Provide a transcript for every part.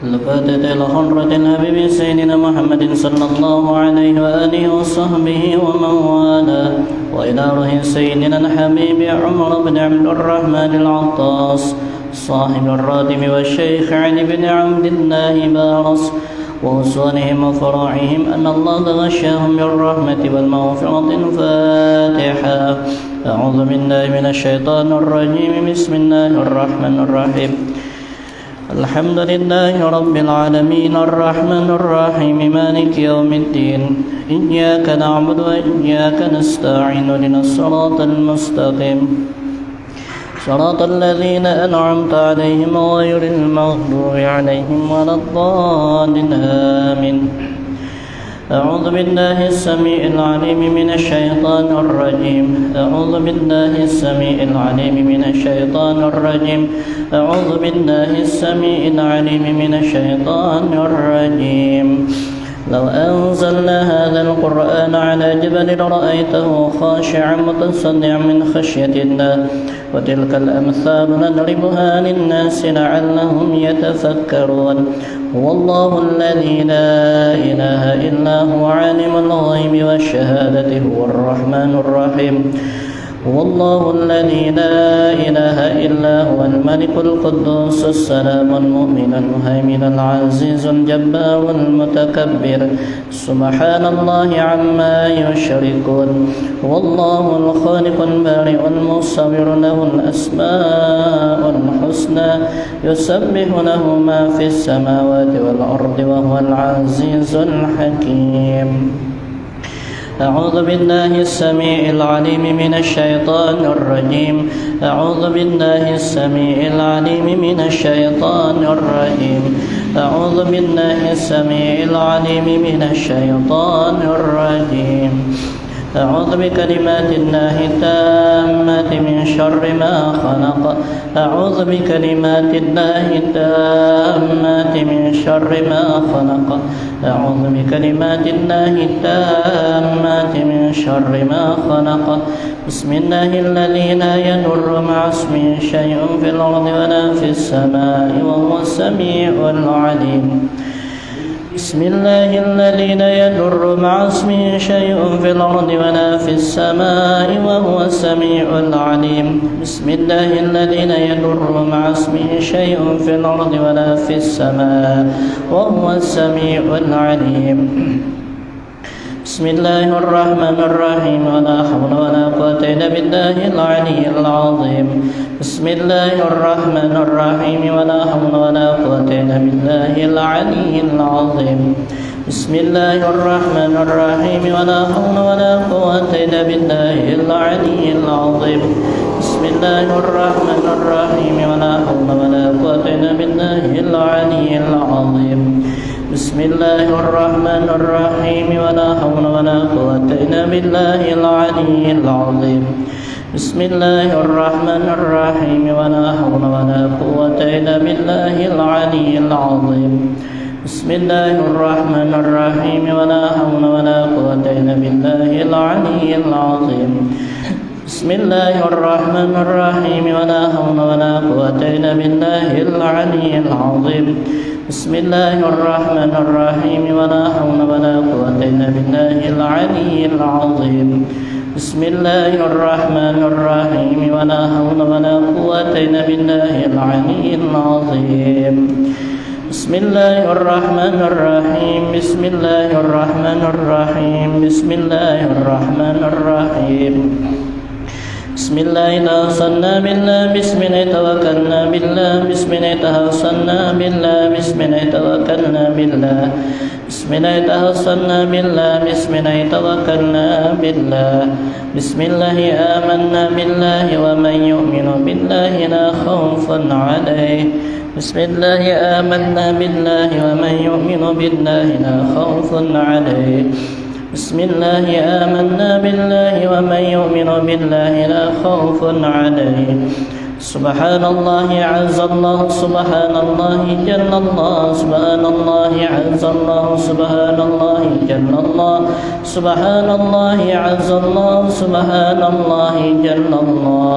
الفاتحة إلى حضرة الحبيب سيدنا محمد صلى الله عليه وآله وصحبه ومن والاه، وإلى روح سيدنا الحبيب عمر بن عبد الرحمن العطاس صاحب الراتم والشيخ علي بن عبد الله بارس وأسوانهم وفراعهم أن الله غشاهم بالرحمة والمغفرة. الفاتحة. أعوذ بالله من الشيطان الرجيم. بسم الله الرحمن الرحيم. الحمد لله رب العالمين الرحمن الرحيم مالك يوم الدين. إياك نعبد وإياك نستعين. اهدنا الصراط المستقيم صراط الذين أنعمت عليهم غير المغضوب عليهم ولا الضالين. آمين. أعوذ بالله السميع العليم من الشيطان الرجيم. أعوذ بالله السميع العليم من الشيطان الرجيم. أعوذ بالله السميع العليم من الشيطان الرجيم. لو أنزلنا هذا القرآن على جبل لرأيته خاشعا متصدعا من خشية الله. وتلك الأمثال نضربها للناس لعلهم يتفكرون. هو الله الذي لا إله إلا هو عالم الغيب والشهادة هو الرحمن الرحيم. هو الله الذي لا إله إلا هو الملك القدوس السلام المؤمن المهيمن العزيز الجبار المتكبر. سبحان الله عما يشركون. هو الله الخالق البارئ المصور له الأسماء الحسنى يسبح له ما في السماوات والأرض وهو العزيز الحكيم. أعوذ بالله السميع العليم من الشيطان الرجيم. أعوذ بالله السميع العليم من الشيطان الرجيم. أعوذ بالله السميع العليم من الشيطان الرجيم. أعوذ بكلمات الله التامات من شر ما خلق. أعوذ بكلمات الله التامات من شر ما خلق. أعوذ بكلمات الله التامات من شر ما خلق. بسم الله الذي لا يضر مع اسمه شيء في الأرض ولا في السماء وهو السميع العليم. بسم الله الذي لا يضر مع اسمه شيء في الأرض ولا في السماء وهو السميع العليم. بسم الله الذي لا يضر مع اسمه شيء في الأرض ولا في السماء وهو السميع العليم. بسم الله الرحمن الرحيم. ولا حول ولا قوة إلا بالله العلي العظيم. بسم الله الرحمن الرحيم. ولا حول ولا قوة إلا بالله العلي العظيم. بسم الله الرحمن الرحيم. ولا حول ولا قوة إلا بالله العلي العظيم. بسم الله الرحمن الرحيم. ولا حول ولا قوة إلا بالله العلي العظيم. بسم الله الرحمن الرحيم. ولا حول ولا قوة إلا بالله العلي العظيم. بسم الله الرحمن الرحيم. ولا حول ولا قوة إلا بالله العلي العظيم. بسم الله الرحمن الرحيم. ولا حول ولا قوة إلا بالله العلي العظيم. بسم الله الرحمن الرحيم. ولا حول ولا قوة إلا بالله العلي العظيم. بسم الله الرحمن الرحيم. ولا حول ولا قوة إلا بالله العلي العظيم. بسم الله الرحمن الرحيم. ولا حول ولا قوة إلا بالله العلي العظيم. بسم الله الرحمن الرحيم. بسم الله الرحمن الرحيم. بسم الله الرحمن الرحيم. بسم الله توصلنا بالله. بسم الله توكلنا بالله. بسم الله توصلنا بالله. بسم الله توكلنا بالله. بسم الله توصلنا بالله. بسم الله توكلنا بالله. بسم الله آمنا بالله. ومن يؤمن بالله لا خوف عليه. بسم الله آمنا بالله. ومن يؤمن بالله لا خوف عليه. بسم الله آمنا بالله. ومن يؤمن بالله لا خوف عليه. سبحان الله عز الله. سبحان الله جل الله. سبحان الله عز الله. سبحان الله جل الله. سبحان الله عز الله. سبحان الله جل الله.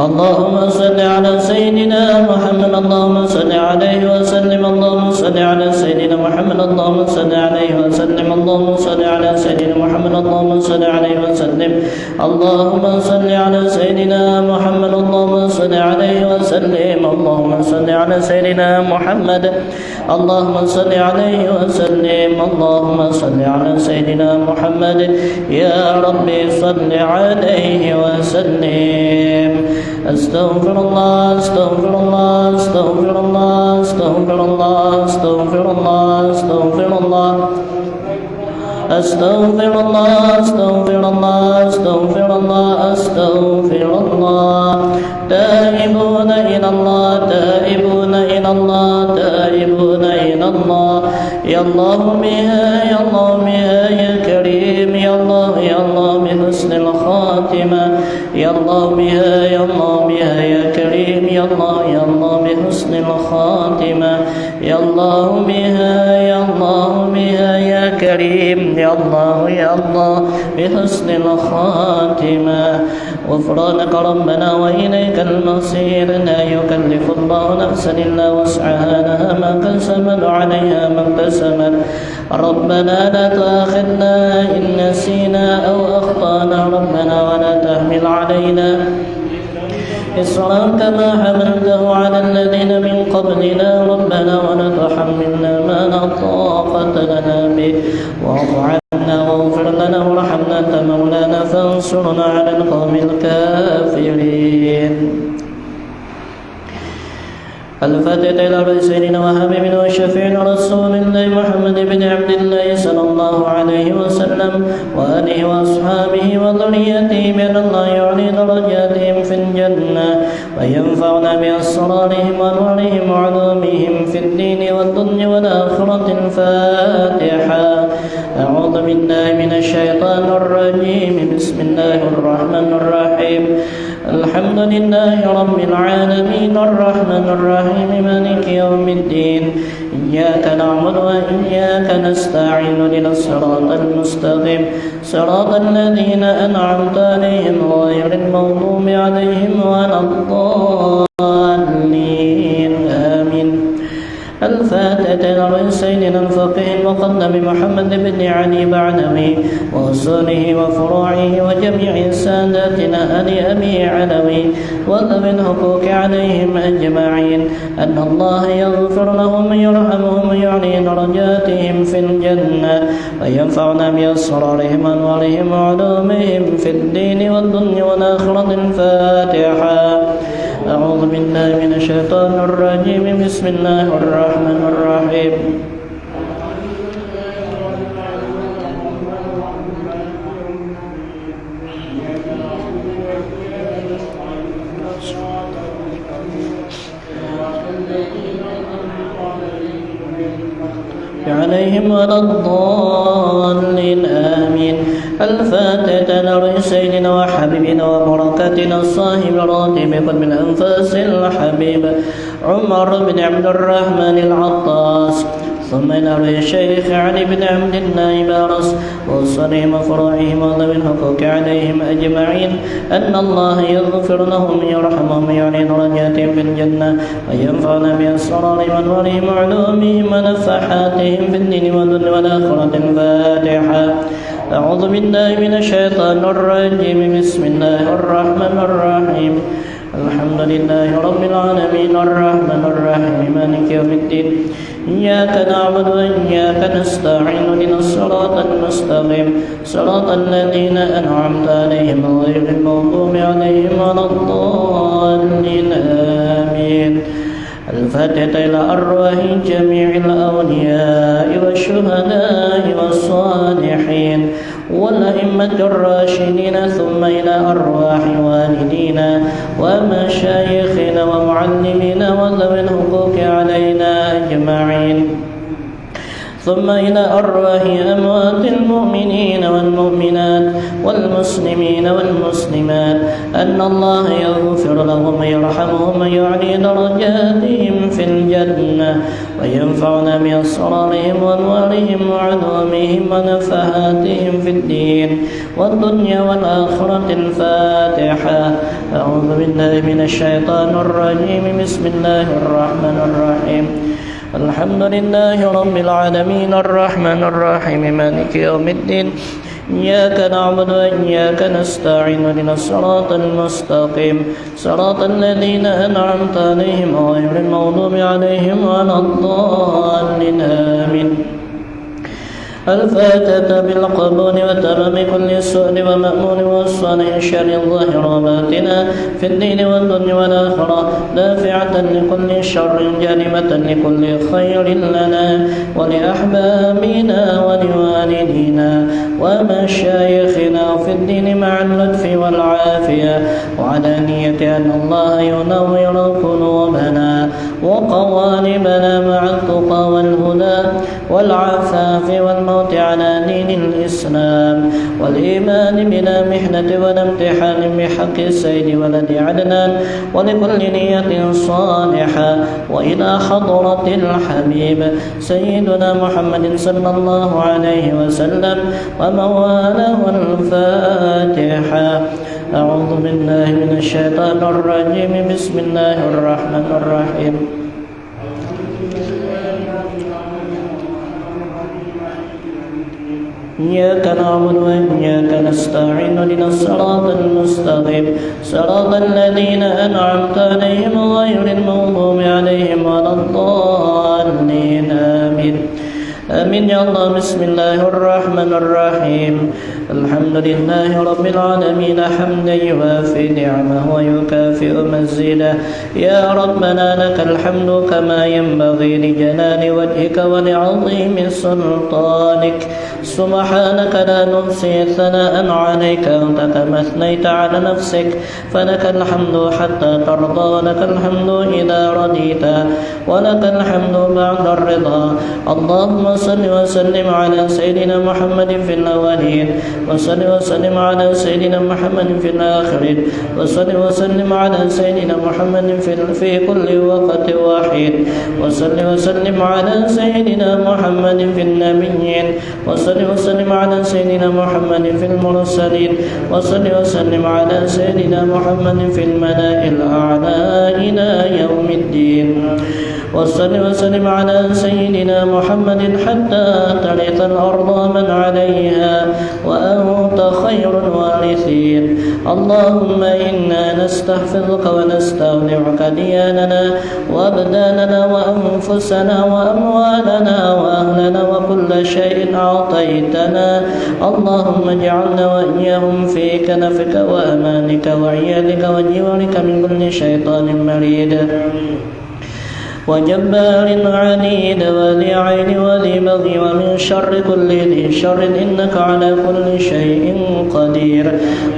اللهم صل على سيدنا محمد اللهم صل عليه وسلم اللهم صل على سيدنا محمد اللهم صل عليه وسلم اللهم صل على سيدنا محمد اللهم صل عليه وسلم اللهم صل على سيدنا محمد اللهم صل عليه وسلم اللهم صل على سيدنا محمد اللهم صل عليه وسلم اللهم صل على سيدنا محمد يا ربي صل عليه وسلم استغفر الله استغفر الله استغفر الله استغفر الله استغفر الله استغفر الله أستغفر الله أستغفر الله أستغفر الله أستغفر الله تائبون إلى الله تائبون إلى الله تائبون إلى الله يا الله بها يا الله بها يا كريم يا الله بحسن الخاتمة يا الله بها يا الله بها يا كريم يا الله بحسن الخاتمة يا الله بها يا الله بها يا كريم يا الله بحسن الخاتمة غفرانك ربنا وإليك المصير لا يكلف الله نفسا إلا وسعها لها ما كسبت عليها ما اكتسبت ربنا لا تؤاخذنا إن نسينا أو أخطأنا ربنا ولا تحمل علينا إصرا كما حملته على الذين من قبلنا ربنا ولا تحملنا ما لا طاقة لنا به واعف عنا واغفر لنا وارحمنا أنت مولانا فانصرنا على القوم الكافرين. الفاتحة إلى سيدنا وحبيبنا وشفيعنا رسول الله محمد بن عبد الله صلى الله عليه وسلم وآله وأصحابه وذريته بأن الله يعلي درجاتهم في الجنة وينفعنا بأسرارهم وأنوارهم وعلومهم في الدين والدنيا والآخرة. الفاتحة. أعوذ بالله من الشيطان الرجيم بسم الله الرحمن الرحيم الحمد لله رب العالمين الرحمن الرحيم مالك يوم الدين إياك نعبد وإياك نستعين اهدنا الصراط المستقيم صراط الذين أنعمت عليهم غير المغضوب عليهم ولا الضالين آمين. الفاتحة لسيدنا الفقيه المقدم محمد بن علي بعلوي وأصوله وفروعه وجميع ساداتنا آل أبي علوي وذوي الحقوق عليهم أجمعين أن الله يغفر لهم ويرحمهم ويعلي درجاتهم في الجنة وينفعنا بأسرارهم وأنوارهم وعلومهم في الدين والدنيا والآخرة. الفاتحة. أعوذ بالله من الشيطان الرجيم بسم الله الرحمن الرحيم عليهم ولا الضالين آمين. الفاتحة لسيدنا وحبيبنا وبركاتنا الصاحب الراتب قلب الأنفاس الحبيب عمر بن عبد الرحمن العطاس ثم إلى الشيخ علي بن عبد الله بارس وصلهم وفروعهم وذوي الحقوق عليهم أجمعين أن الله يغفر لهم ويرحمهم ويعلي درجاتهم في الجنة وينفعنا بأسرارهم وأنوارهم وعلومهم ونفحاتهم في الدين والدنيا والآخرة. الفاتحة. أعوذ بالله من الشيطان الرجيم بسم الله الرحمن الرحيم الحمد لله رب العالمين الرحمن الرحيم مالك يوم الدين إياك نعبد وإياك نستعين اهدنا الصراط المستقيم صراط الذين أنعمت عليهم غير المغضوب عليهم ولا الضالين آمين. الفاتحة إلى أرواح جميع الأولياء والشهداء والصالحين والأئمة الراشدين ثم إلى أرواح والدينا ومشايخنا ومعلمينا وذوي الحقوق علينا أجمعين ثم إلى أرواح أموات المؤمنين والمؤمنات والمسلمين والمسلمات أن الله يغفر لهم ويرحمهم ويعلي درجاتهم في الجنة وينفعنا بأسرارهم وأنوارهم وعلومهم ونفحاتهم في الدين والدنيا والآخرة. الفاتحة. أعوذ بالله من الشيطان الرجيم. بسم الله الرحمن الرحيم. الحمد لله رب العالمين الرحمن الرحيم مالك يوم الدين. إياك نعبد وإياك نستعين. اهدنا الصراط المستقيم صراط الذين أنعمت عليهم غير المغضوب عليهم ولا الضالين. آمين. الفاتحة بالقبول وتمام كل سؤل ومأمون والصالح شر الظاهر وباطنا في الدين والدنيا والآخرة، دافعة لكل شر جالبة لكل خير لنا ولأحبابنا ولوالدينا ومشايخنا في الدين مع اللطف والعافية، وعلى نية أن الله ينور قلوبنا وقوالبنا مع التقى والهدى والعفاف والموت على دين الإسلام والإيمان بلا محنة ولا امتحان بحق السيد ولد عدنان ولكل نية صالحة وإلى حضرة الحبيب سيدنا محمد صلى الله عليه وسلم ومن والاه. الفاتحة. أعوذ بالله من الشيطان الرجيم. بسم الله الرحمن الرحيم. إياك نعبد وإياك نستعين. اهدنا الصراط المستقيم صراط الذين أنعمت عليهم غير المغضوب عليهم ولا الضالين. آمين. آمين يا الله. بسم الله الرحمن الرحيم. الحمد لله رب العالمين حمدا يوافي نعمه ويكافئ مزيده. يا ربنا لك الحمد كما ينبغي لجلال وجهك ولعظيم سلطانك. سبحانك لا نحصي ثناء عليك أنت كما أثنيت على نفسك، فلك الحمد حتى ترضى ولك الحمد إذا رضيت ولك الحمد بعد الرضا. اللهم صل وسلم على سيدنا محمد في الأولين، وصل وسلم على سيدنا محمد في الآخرين، وصل وسلم على سيدنا محمد في كل وقت واحد، وصل وسلم على سيدنا محمد في النبيين، وصل وسلم على سيدنا محمد في المرسلين، وصل وسلم على سيدنا محمد في الملأ الأعلى إلى يوم الدين. وصل وسلم على سيدنا محمد حتى ترث الأرض من عليها وأنت خير الوارثين. اللهم إنا نستحفظك ونستودعك دياننا وأبداننا وأنفسنا وأموالنا وأهلنا وكل شيء أعطيتنا. اللهم اجعلنا وإياهم في كنفك وأمانك وعيادك وجوارك من كل شيطان مريد وجبار عنيد وذي عين وذي بغي ومن شر كل ذي شر إنك على كل شيء قدير.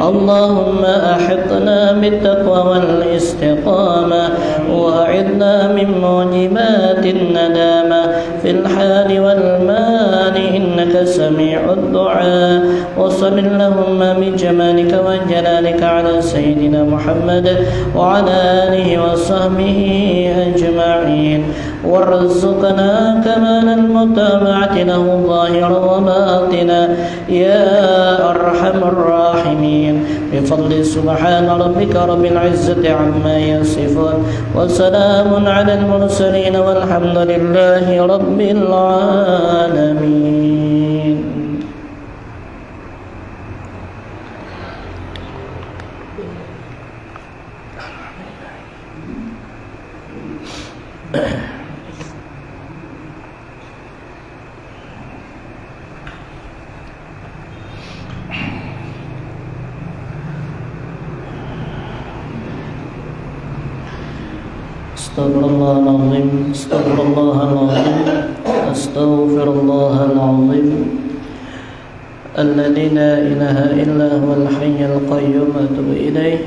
اللهم أحطنا بالتقوى والاستقامة وأعذنا من موجبات الندامة في الحال والمال إنك سميع الدعاء. وصل اللهم بجمالك وجلالك على سيدنا محمد وعلى آله وصحبه أجمعين، وارزقنا كمال المتابعة له ظاهرا وباطنا يا أرحم الراحمين. بفضل سبحان ربك رب العزة عما يصفون وسلام على المرسلين والحمد لله رب العالمين. استغفر الله العظيم. استغفر الله العظيم. استغفر الله العظيم الذي لا إله إلا هو الحي القيوم أتوب إليه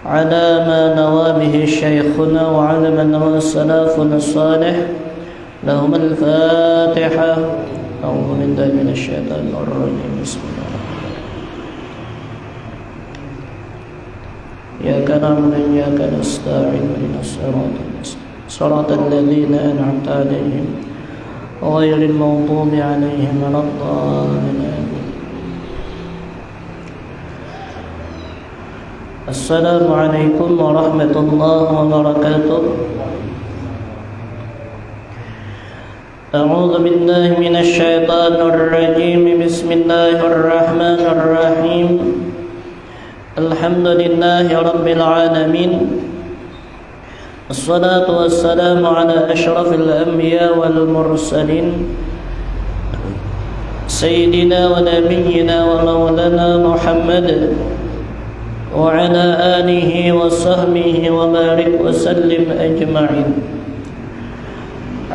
على ما نوى به شيخنا وعلى ما نوى سلفنا الصالح. لهم الفاتحة. أعوذ بالله من الشيطان الرجيم. بسم الله. إياك نعبد وإياك نستعين. اهدنا الصراط المستقيم صراط الذين أنعمت عليهم غير المغضوب عليهم ولا الضالين. السلام عليكم ورحمة الله وبركاته. أعوذ بالله من الشيطان الرجيم. بسم الله الرحمن الرحيم. الحمد لله رب العالمين، الصلاة والسلام على أشرف الأنبياء والمرسلين سيدنا ونبينا ومولانا محمد وعلى آله وصحبه وبارك وسلم أجمعين.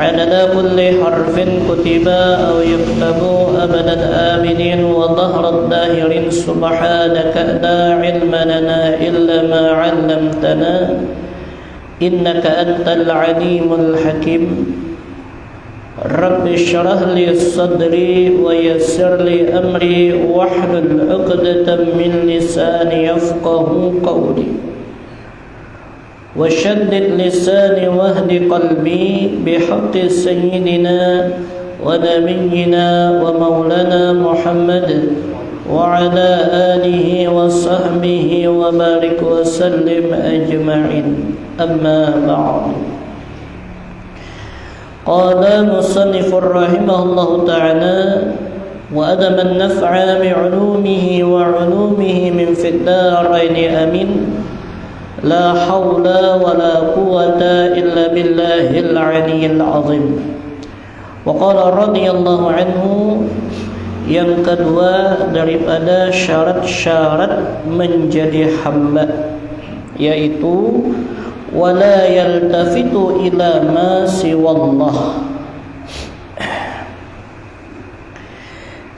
عدد كل حرف كتب أو يكتب أبدا آمنين وظهر الداهرين. سبحانك لا علم لنا إلا ما علمتنا إنك أنت العليم الحكيم. رب اشرح لي صدري ويسر لي أمري واحلل عقدة من لساني يفقه قولي وشدد لساني واهد قلبي بحق سيدنا ونبينا ومولانا محمد وعلى آله وصحبه وبارك وسلم أجمعين. أما بعد، قال مصنف رحمه الله تعالى: وأدم النفع بعلومه وعلومه من في الدارين أمين. لا حول ولا قوة إلا بالله العلي العظيم. وقال رضي الله عنه, yang kedua daripada syarat-syarat menjadi hamba, yaitu wala yaltafitu ila ma siwallah.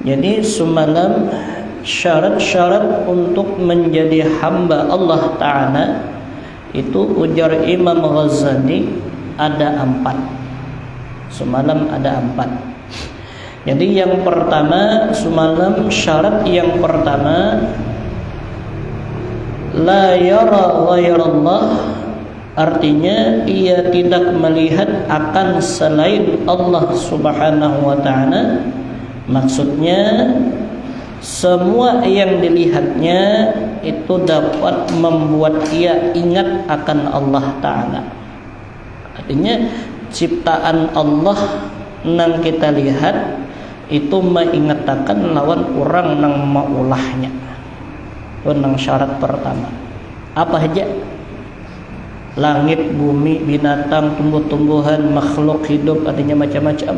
Jadi semalam syarat-syarat untuk menjadi hamba Allah Ta'ala itu ujar Imam Ghazali ada 4. Semalam ada 4. Jadi yang pertama semalam, syarat yang pertama la yara ghairallah, artinya ia tidak melihat akan selain Allah Subhanahu wa Ta'ala. Maksudnya semua yang dilihatnya itu dapat membuat ia ingat akan Allah Ta'ala. Artinya ciptaan Allah nang kita lihat itu mengingatakan lawan orang nang maulahnya. Itu nang syarat pertama. Apa aja? Langit, bumi, binatang, tumbuh-tumbuhan, makhluk hidup, artinya macam-macam.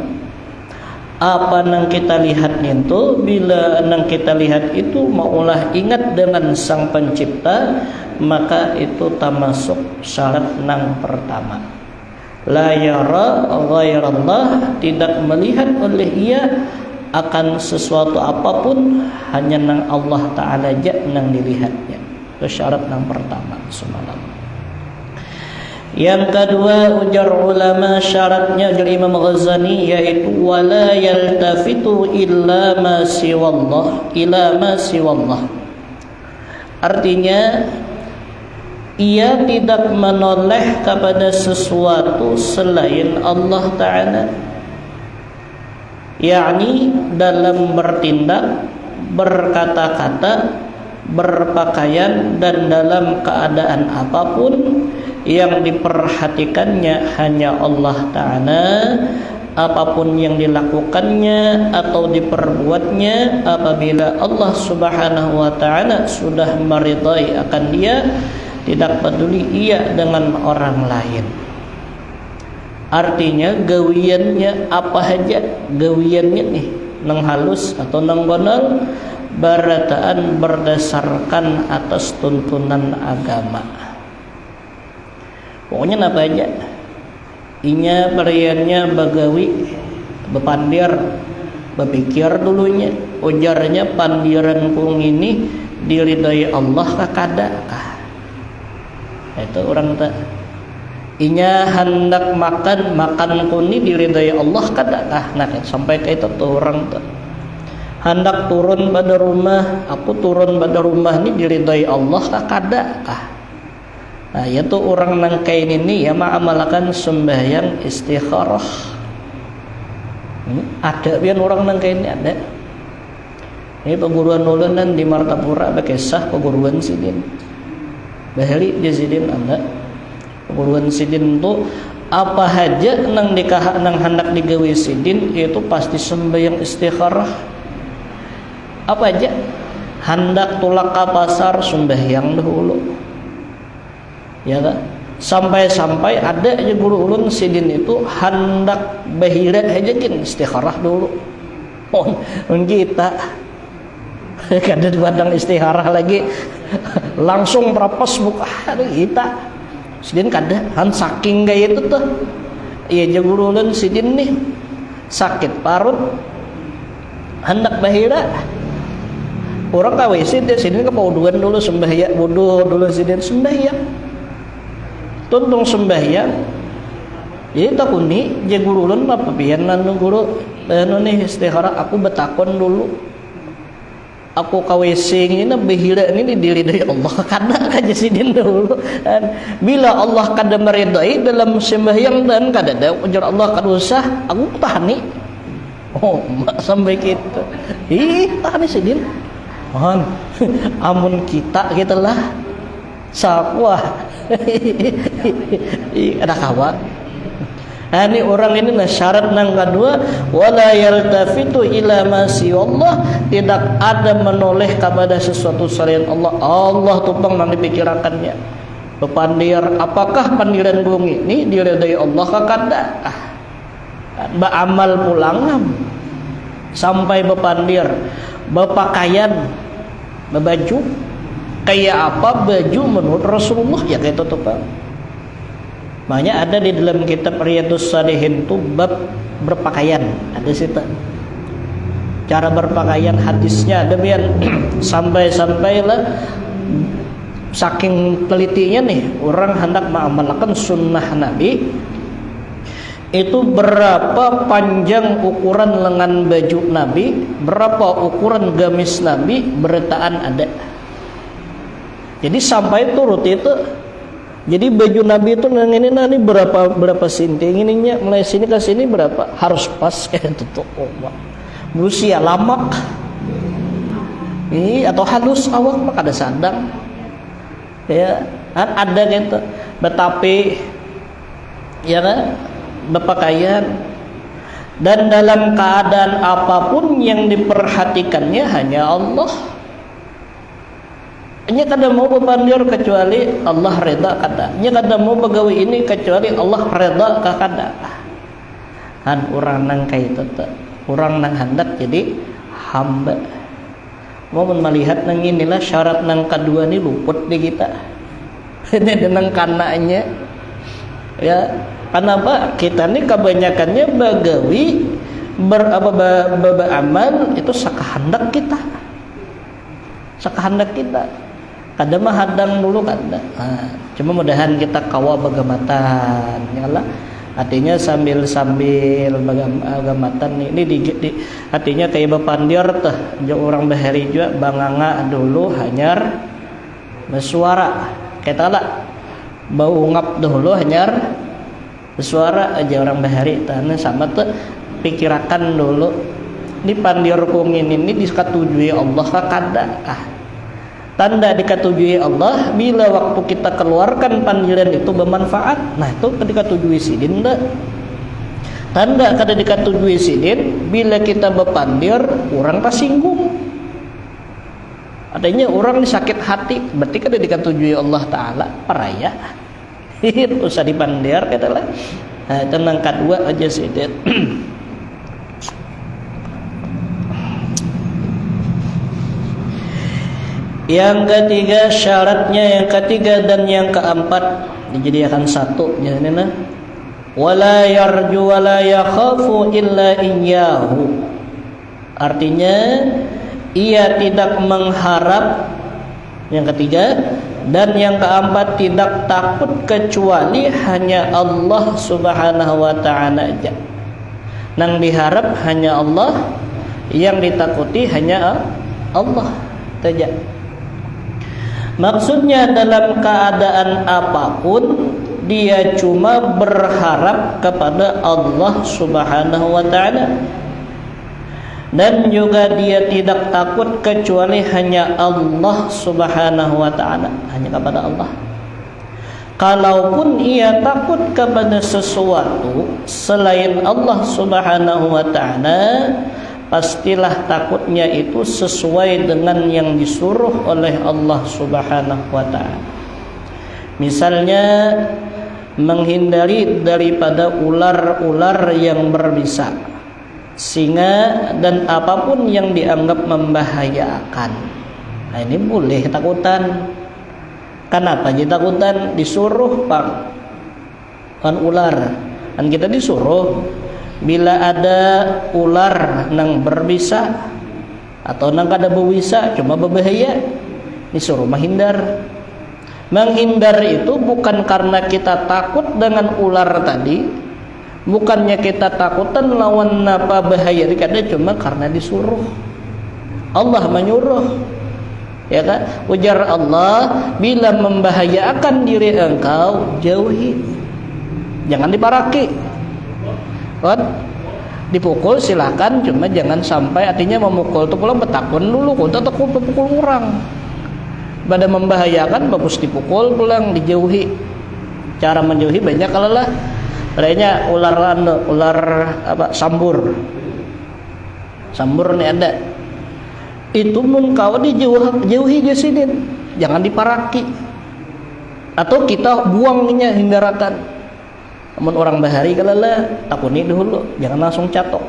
Apa nang kita lihat itu, bila nang kita lihat itu maulah ingat dengan sang pencipta, maka itu termasuk syarat nang pertama. La yara ghairallah, tidak melihat oleh ia akan sesuatu apapun, hanya nang Allah Ta'ala aja nang dilihatnya. Itu syarat nang pertama semalam. Yang kedua ujar ulama syaratnya dari Imam Ghazali, yaitu wala yaltafitu illa ma siwallah, ila ma siwallah. Artinya ia tidak menoleh kepada sesuatu selain Allah Ta'ala, yakni dalam bertindak, berkata-kata, berpakaian, dan dalam keadaan apapun yang diperhatikannya hanya Allah Ta'ala. Apapun yang dilakukannya atau diperbuatnya, apabila Allah Subhanahu wa Ta'ala sudah meridai akan dia, tidak peduli ia dengan orang lain. Artinya gawiannya apa aja, gawiannya nih nang halus atau nang gonal, barataan berdasarkan atas tuntunan agama. Pokoknya apa aja, inya periannya bagawi, bepandir, berpikir dulunya, ujarnya pandiran kung ini diridai Allah kakadakah? Itu orang tak. Inya hendak makan kuni diridai Allah kadakah? Nah, sampai ke itu tuh orang tuh. Hendak turun pada rumah, aku turun pada rumah ini diridai Allah kadakah? Nah, yaitu orang nangkain ini ya mengamalkan sembahyang istikharah. Ada pian orang nangkain ini ada. Ini perguruan ulunan di Martapura bekesah perguruan sidin. Bahali di sidin ada. Perguruan sidin tu apa haja nang nikah nang hendak digawe sidin itu pasti sembahyang istikharah. Apa aja hendak tulak ke pasar sembahyang dahulu. Ya kan? Sampai-sampai ada aja guru ulun sidin itu hendak bahira aja kin istikharah dulu. Oh, kita kada padang istikharah lagi langsung berapos buka kita. Sidin kada han saking gaya itu tuh. Iya aja guru ulun sidin nih sakit parut hendak bahira. Orang ka WC dia sidin ke pauduan dulu sembahyang, wudu dulu sidin sembahyang. Tuntung sembahyang. Jadi takuni je guru ulun apa pian anu guru anu nih istikharah aku betakon dulu. Aku ka WC ngina behira ini diri dari Allah kada kaja sidin dulu. Dan bila Allah kada meridai dalam sembahyang dan kada ada ujar Allah kada usah aku tahani. Oh, sampai gitu. Tahani sidin. Mohon amun kita gitulah sakwah ada kawan. Nah, ini orang ini nah syarat nang kedua wala yaltafitu ila ma Allah, tidak ada menoleh kepada sesuatu selain Allah. Allah tupang nang dipikirakannya. Bepandir apakah pandiran bumi ini diridai Allah ka kada? Baamal pulang sampai bepandir berpakaian berbaju kayak apa baju menurut Rasulullah ya kayak itu Pak. Makanya ada di dalam kitab Riyadhus Shalihin itu bab berpakaian, ada situ cara berpakaian hadisnya demikian sampai-sampailah saking telitinya nih orang hendak mengamalkan sunnah Nabi itu berapa panjang ukuran lengan baju Nabi, berapa ukuran gamis Nabi, beretaan ada. Jadi sampai turut itu. Jadi baju Nabi itu yang ini nanti berapa senti ininya mulai sini ke sini berapa harus pas kayak itu tuh berusia lama ini atau halus awak mah kada sadang ya ada gitu betapi ya kan berpakaian dan dalam keadaan apapun yang diperhatikannya hanya Allah. Nya kada mau bepandir kecuali Allah reda kada. Nya kada mau begawe ini kecuali Allah reda ka kada. Han urang nang kaitu teh. Urang nang hendak jadi hamba. Mau melihat nang inilah syarat nang kedua ni luput di kita. Ini nang kananya. Ya, kenapa kita ni kebanyakannya bagawi beramal itu sakahandak kita. Sakahandak kita. Kada mah hadang dulu kada. Cuma mudahan kita kawa bagamatan nyala. Artinya sambil bagamatan ini artinya kayak bepandir teh orang bahari juga banganga dulu hanyar bersuara. Kita lah bau ngap dulu hanyar bersuara aja orang bahari tanah sama tuh pikirakan dulu di pandir kungin ini dikatujui Allah kada tanda dikatujui Allah bila waktu kita keluarkan panggilan itu bermanfaat. Nah itu ketika tujui sidin dah. Tanda kada dikatujui sidin bila kita berpandir orang tersinggung. Adanya orang sakit hati berarti kada dikatujui Allah Taala paraya. Itu usah dipandir kata lah. Nah tenang kedua aja sidin. Yang ketiga syaratnya yang ketiga dan yang keempat dijadikan satu jadinya wala yarju wala yakhafu illa iyyahu, artinya ia tidak mengharap, yang ketiga, dan yang keempat tidak takut kecuali hanya Allah Subhanahu wa ta'ala aja. Nang diharap hanya Allah, yang ditakuti hanya Allah saja. Maksudnya dalam keadaan apapun dia cuma berharap kepada Allah Subhanahu wa taala. Dan juga dia tidak takut kecuali hanya Allah Subhanahu wa taala, hanya kepada Allah. Kalaupun ia takut kepada sesuatu selain Allah Subhanahu wa taala, pastilah takutnya itu sesuai dengan yang disuruh oleh Allah Subhanahu wa taala. Misalnya menghindari daripada ular-ular yang berbisa, singa dan apapun yang dianggap membahayakan. Nah, ini boleh takutan. Kenapa jadi takutan? Disuruh kan ular. Dan kita disuruh bila ada ular nang berbisa atau nang kada berbisa cuma berbahaya, disuruh menghindar. Menghindar itu bukan karena kita takut dengan ular tadi, bukannya kita takutan lawan apa bahaya, kada, cuma karena disuruh. Allah menyuruh, ya kan? Ujar Allah, bila membahayakan diri engkau, jauhi, jangan diparaki. Kan? Dipukul silakan, cuma jangan sampai, artinya memukul itu pulang betakun dulu, kau takut pukul orang. Pada membahayakan bagus dipukul pulang, dijauhi. Cara menjauhi banyak kalau lah. Adanya ular apa, sambur nih ada. Itu mun kau dijauhi jasidin, jangan diparaki. Atau kita buangnya, hindarakan. Namun orang bahari kalau lah takuni dulu, jangan langsung catok.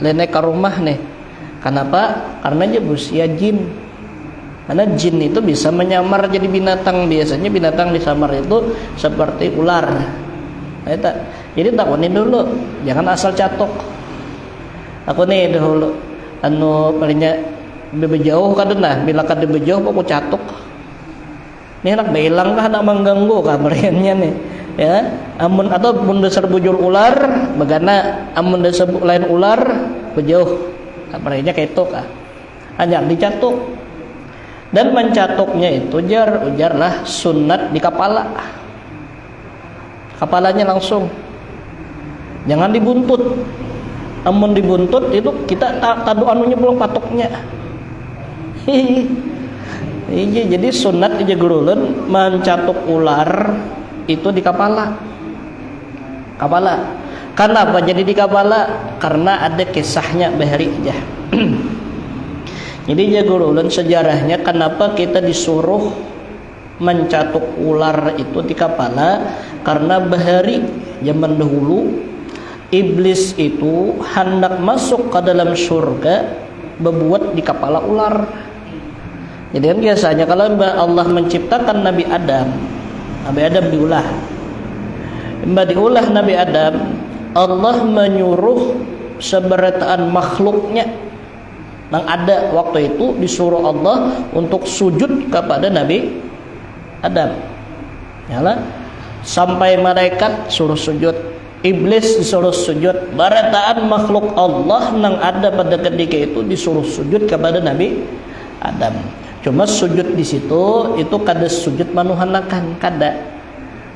Lenek ke rumah nih. Kenapa? Karena dia berusia jin. Karena jin itu bisa menyamar jadi binatang. Biasanya binatang disamar itu seperti ular. Nah, jadi takunin dulu, jangan asal catok. Takunin dulu. Palingnya bejauh kadena, bila kada bejauh pokok catok. Ini anak belang kah, anak mengganggu kah meriannya nih. Ya, amun atau mun dasar bujur ular, bagana amun dasar lain ular bejauh. Meriannya kayak itu kah. Hanya dicatok. Dan mencatoknya itu ujarlah sunat di kepala. Kepalanya langsung. Jangan dibuntut. Amun dibuntut itu kita tadu anunya belum patoknya. Iya, jadi sunat aja gurulun mencatok ular itu di kepala. Kepala. Kenapa jadi di kepala? Karena ada kisahnya bahari aja. Jadi jagurulun sejarahnya kenapa kita disuruh mencatuk ular itu di kepala, karena bahari zaman dahulu iblis itu hendak masuk ke dalam surga berbuat di kepala ular. Jadi kan biasanya kalau Allah menciptakan Nabi Adam diulah. Diulah Nabi Adam, Allah menyuruh seberataan makhluknya yang ada waktu itu, disuruh Allah untuk sujud kepada Nabi Adam. Yalah, sampai malaikat suruh sujud, iblis disuruh sujud, barataan makhluk Allah yang ada pada ketika itu disuruh sujud kepada Nabi Adam. Cuma sujud di situ itu kada sujud manuhanakan, kada,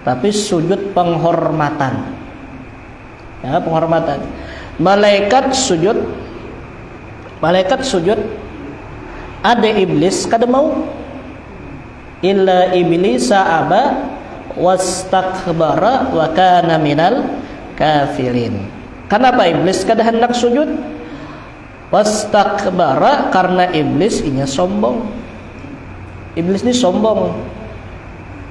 tapi sujud penghormatan. Ya, penghormatan. Malaikat sujud, ada iblis kada mau. Illa iblisa aba wastakbara wa kana minal kafirin. Kenapa iblis kada hendak sujud? Wastakbara, karena iblis ini sombong. Iblis ini sombong.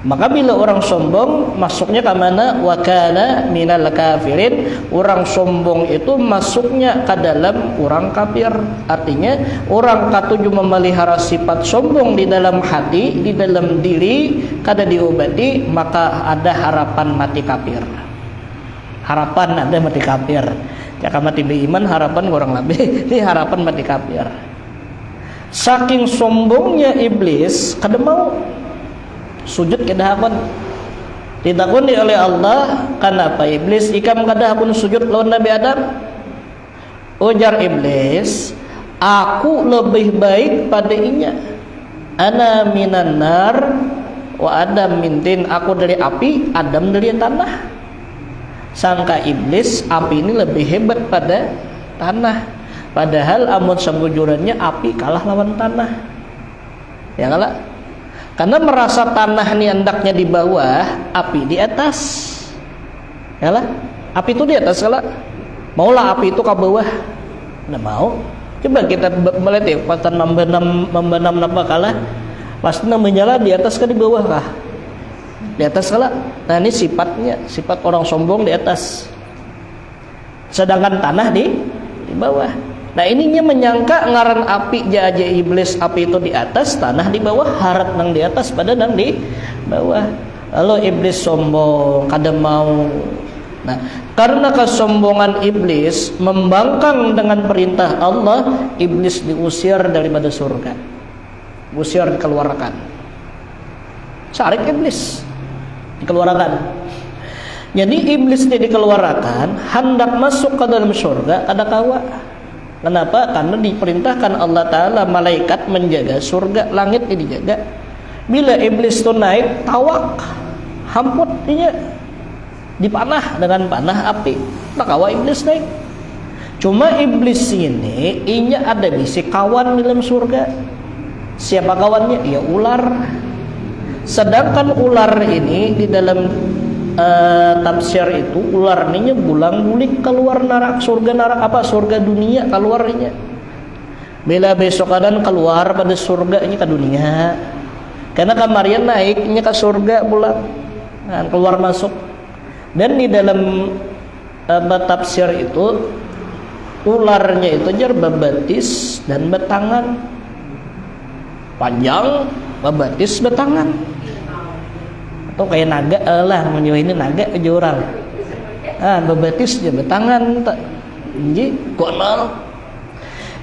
Maka bila orang sombong masuknya ke mana? Wa kana minal kafirin. Orang sombong itu masuknya ke dalam orang kafir. Artinya orang katuju memelihara sifat sombong di dalam hati, di dalam diri, kada diobati, maka ada harapan mati kafir. Harapan ada mati kafir. Jika mati beriman, harapan kurang lebih ini harapan mati kafir. Saking sombongnya iblis, kada mau sujud kedahakon, ditakuni oleh Allah. Kenapa iblis ikam kadahakun sujud lawan Nabi Adam? Ujar iblis, aku lebih baik pada inya. ana minan nar wa Adam min tin, aku dari api, Adam dari tanah. Sangka iblis api ini lebih hebat pada tanah, padahal amun sebujurannya api kalah lawan tanah. Ya kalah, karena merasa tanah ini hendaknya di bawah, api di atas. Ya lah, api itu di atas kalah. Maulah api itu ke bawah, nggak mau. Coba kita melihat ya, patan membenam apa kalah, pasti menyala di atas ke di bawah kah? Di atas kalah. Nah ini sifatnya, sifat orang sombong di atas, sedangkan tanah di bawah. Nah ininya menyangka ngaran api jaja iblis, api itu di atas, tanah di bawah, harat nang di atas, pada nang di bawah. Lalu iblis sombong, kada mau. Nah, karena kesombongan iblis membangkang dengan perintah Allah, iblis diusir daripada surga, usir, dikeluarkan. Sarik iblis dikeluarkan. Jadi iblis ini dikeluarkan, hendak masuk ke dalam surga, ada kawa. Kenapa? Karena diperintahkan Allah Ta'ala malaikat menjaga surga, langit ini dijaga. Bila iblis itu naik, tawak, hamput dia, dipanah dengan panah api, tak kawa iblis naik. Cuma iblis ini inya ada bisi kawan di dalam surga. Siapa kawannya? Ya ular. Sedangkan ular ini di dalam tafsir itu, ular ini bulang bulik keluar narak surga, narak apa surga dunia keluarnya. Bila besok kadang keluar pada surga ini ke dunia, karena kamarian naiknya ke surga bulan, nah, keluar masuk. Dan di dalam tafsir itu ularnya itu jar bebatis dan betangan, panjang bebatis betangan, atau kayak naga lah, menyo ini naga aja orang. Bebatis aja betangan tak. Jadi konal.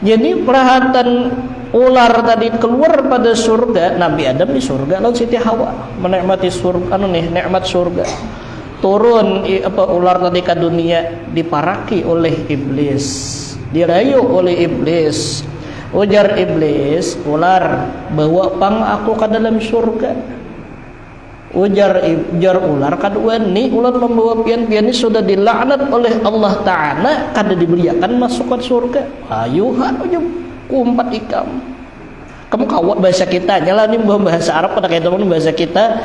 Jadi perhatian ular tadi keluar pada surga, Nabi Adam di surga, lalu Siti Hawa menikmati surga, nikmat surga. Turun ular tadi ke dunia, diparaki oleh iblis, dirayu oleh iblis. Ujar iblis, ular, bawa pang aku ke dalam surga. Ujar ular, kedua ni ular membawa pian-pian ini sudah dilaknat oleh Allah Ta'ala, kada diberiakan masuk ke surga. Ayuhan ujung kumpat ikam. Kamu kawan bahasa kita, nyala nih bahasa Arab pada kayak teman bahasa kita.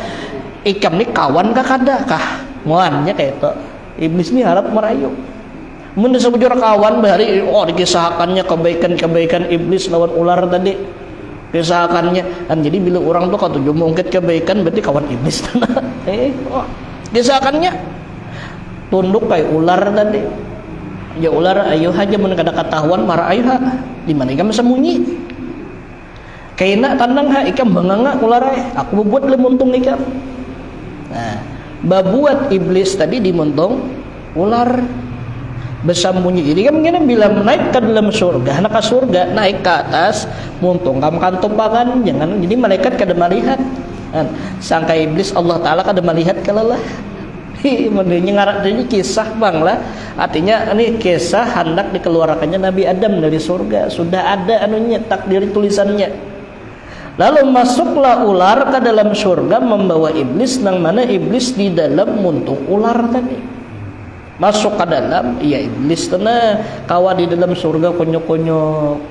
Ikam ni kawan kah kada kah? Muannya kayak itu. Iblis ni harap merayu. Mun disebut kawan bahari, dikisahkannya kebaikan-kebaikan iblis lawan ular tadi. Kisahkannya kan, jadi bila orang tuh kalau mungkin kebaikan berarti kawan iblis. Kisahkannya tunduk kayak ular tadi. Ya ular ayo aja mun kada ketahuan marah ayo ha. Di mana ikam sembunyi? Kaina tandang ha ikam banganga ular aku buat lemuntung ikam. Nah, babuat iblis tadi dimuntung ular bersembunyi. Jadi kan mungkin bila naik ke dalam surga, anak ke surga naik ke atas, muntung kamu kan topangan, jangan. Jadi malaikat kada melihat. Sangka iblis Allah Taala kada melihat kalalah. Mendengar ngarak ini kisah bang lah. Artinya ini kisah hendak dikeluarkannya Nabi Adam dari surga. Sudah ada anunya takdir tulisannya. Lalu masuklah ular ke dalam surga membawa iblis, nang mana iblis di dalam muntung ular tadi. Masuk ke dalam, iya iblis tenang kawa di dalam surga konyok-konyok.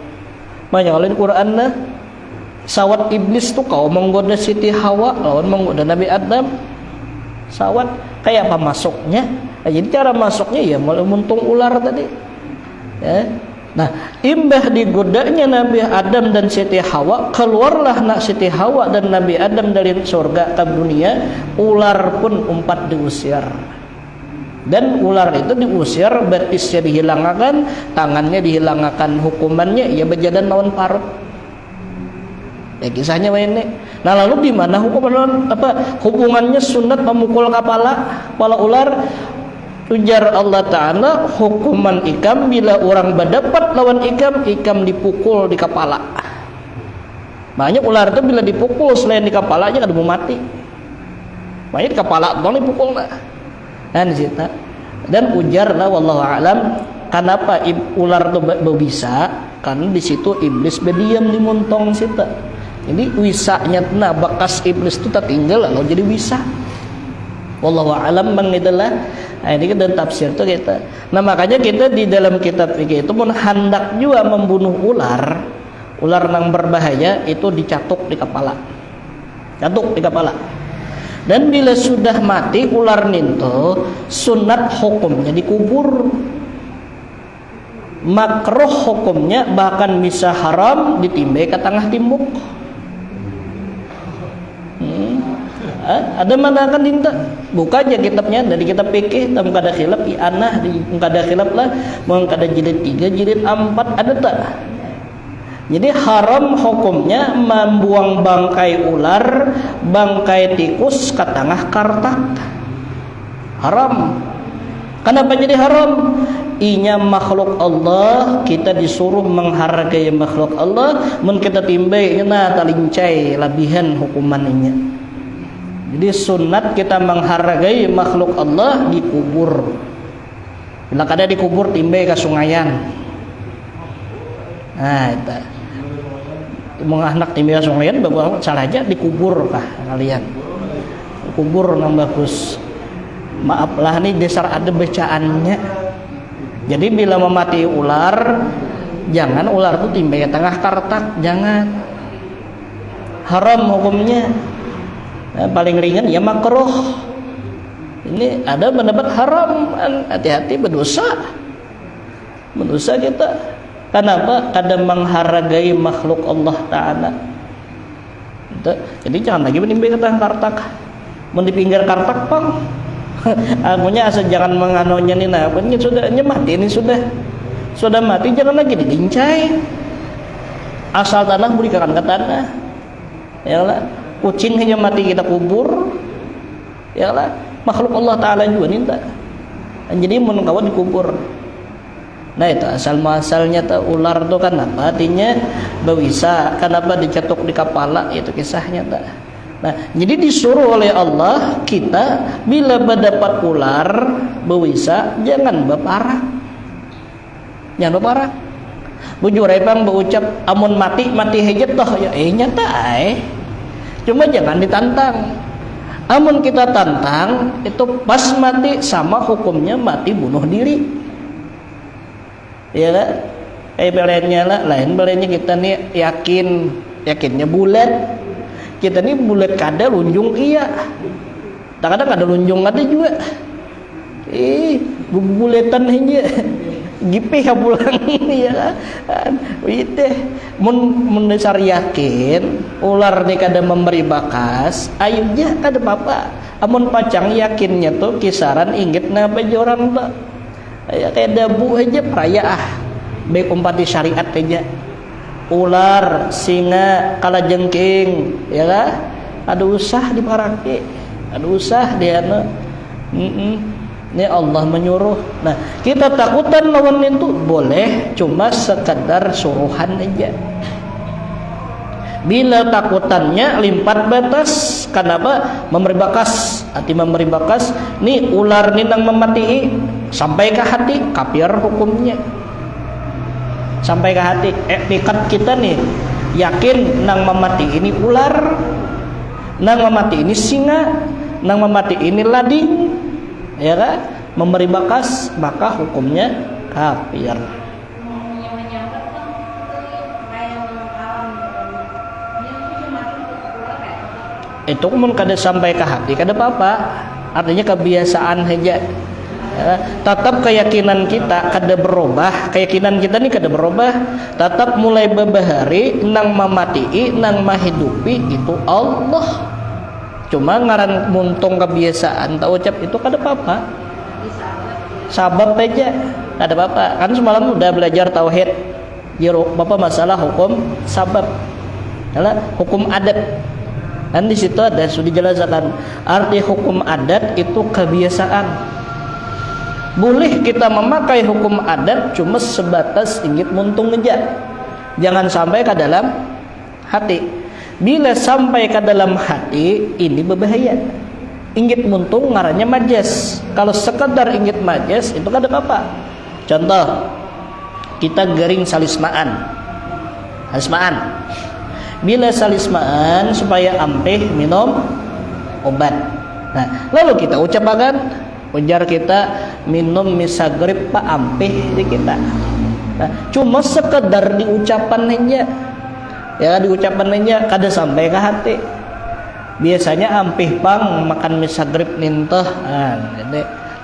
Manyalin Quran nah. Sawat iblis tuh kau menggoda Siti Hawa lawan menggoda Nabi Adam. Sawat kayak apa masuknya? Jadi cara masuknya ya muntung ular tadi. Ya. Nah, imbah digodanya Nabi Adam dan Siti Hawa, keluarlah nak Siti Hawa dan Nabi Adam dari surga ke dunia, ular pun umpat diusir. Dan ular itu diusir, betisnya dihilangkan, tangannya dihilangkan, hukumannya ia berjalan lawan parut. Ya kisahnya ini. Nah lalu di mana hubungannya sunat memukul kepala ular? Ujar Allah Ta'ala, hukuman ikam bila orang berdapat lawan ikam dipukul di kepala. Banyak ular itu bila dipukul selain di kepala aja kada mau mati. Banyak di kepala doang dipukul lah. Dan ujarlah wallahu alam, kenapa ular itu bisa? Karena di situ iblis berdiam di montong situ. Jadi wisanya bekas iblis itu tertinggal lalu jadi wisa. Wallahu a'lam mengidalah. Nah, ini kan tafsir tuh kita. Nah makanya kita di dalam kitab fikih itu pun hendak juga membunuh ular yang berbahaya itu dicatuk di kepala. Catuk di kepala. Dan bila sudah mati ular ninto, sunat hukumnya dikubur. Makruh hukumnya bahkan bisa haram ditimbai ke tengah timbuk. Ada mana kan dinta? Buka aja kitabnya dari kitab fikih, tam kada khilaf anah di kada khilaf lah, mau kada jilid 3, jilid 4 ada tak? Jadi haram hukumnya membuang bangkai ular, bangkai tikus ke tengah kartak. Haram. Kenapa jadi haram? Inya makhluk Allah, kita disuruh menghargai makhluk Allah, mun kita timbai na talincai labihan hukumannya. Jadi sunat kita menghargai makhluk Allah dikubur. Bila kada dikubur timbai ke sungayan. Nah, itu. Mau anak timbai ke sungayan bawa salah aja dikubur kah kalian. Kubur nang bagus. Maaflah nih dasar ada bacaannya. Jadi bila memati ular, jangan ular itu timbai ke tengah kartak, jangan. Haram hukumnya. Nah, paling ringan ya makruh. Ini ada pendapat haram, hati-hati berdosa. Berdosa kita. Kenapa? Kadang menghargai makhluk Allah Ta'ala. Jadi jangan lagi menimbai ke tengah kartak. Mau di pinggir kartak pang. Akunya asal jangan menganunya nih, nah akunya sudah mati ini sudah mati, jangan lagi didincai. Asal tanah berikan ke tanah. Ya lah, kucing hanya mati kita kubur. Ya lah, makhluk Allah Ta'ala juga ninta. Jadi menungkawan dikubur. Nah itu asal muasalnya ular itu kan apa? Artinya bewisa. Kenapa dicatuk di kepala? Itu kisahnya tak. Nah, jadi disuruh oleh Allah kita bila mendapat ular bewisa jangan beparah. Jangan beparah. Bujur repang berucap amun mati hejat toh ya nyata Cuma jangan ditantang. Amun kita tantang itu pas mati sama hukumnya mati bunuh diri. Ya kan? Belennya lah, lain belennya kita nih yakinnya bulat. Kita nih bulat kada lunjung iya. Kadang kada lunjung ada juga. Buletan aja. Gipih pulang ya kan. Itu mun dasar yakin ular nih kada memberi bakas, ayunya kada apa-apa. Amun pacang yakinnya tuh kisaran inggit napa orang tuh. Ya kayak dabu aja peraya baik umpati syariat aja. Ular, singa, kalajengking, ya kan? Ada usah diparaki, ada usah dia Ini Allah menyuruh. Nah, kita takutan lawan itu boleh, cuma sekadar suruhan aja. Bila takutannya limpat batas, kenapa? Memberi bakas, hati memberi bakas. Nih ular nih nang memati sampai ke hati, kafir hukumnya. Sampai ke hati, etikat kita nih yakin nang memati ini ular, nang memati ini singa, nang memati ini lading, ya kan? Memberi bakas maka hukumnya kafir. Itu pun kada sampai ke hati kada apa-apa, artinya kebiasaan saja. Tetap keyakinan kita kada berubah, keyakinan kita nih kada berubah. Tetap mulai babahari nang mamatii nang mahidupi itu Allah. Cuma ngaran muntung kebiasaan tak ucap itu kada apa-apa. Sabab aja kada apa-apa. Kan semalam udah belajar tauhid. Jero Bapak masalah hukum sabab. Adalah hukum adat. Dan di situ ada sudah dijelaskan arti hukum adat itu kebiasaan. Boleh kita memakai hukum adat cuma sebatas inggit muntung aja. Jangan sampai ke dalam hati. Bila sampai ke dalam hati ini berbahaya. Inggit muntung ngarannya majas. Kalau sekadar inggit majas itu kada apa-apa. Contoh, kita garing salismaan. Bila salismaan supaya ampih minum obat. Nah, lalu kita ucapakan, ujar kita minum misagrib pak ampih di kita. Nah, cuma sekedar diucapan aja. Ya diucapan aja kada sampai ke hati. Biasanya ampih pang makan misagrib ninteh.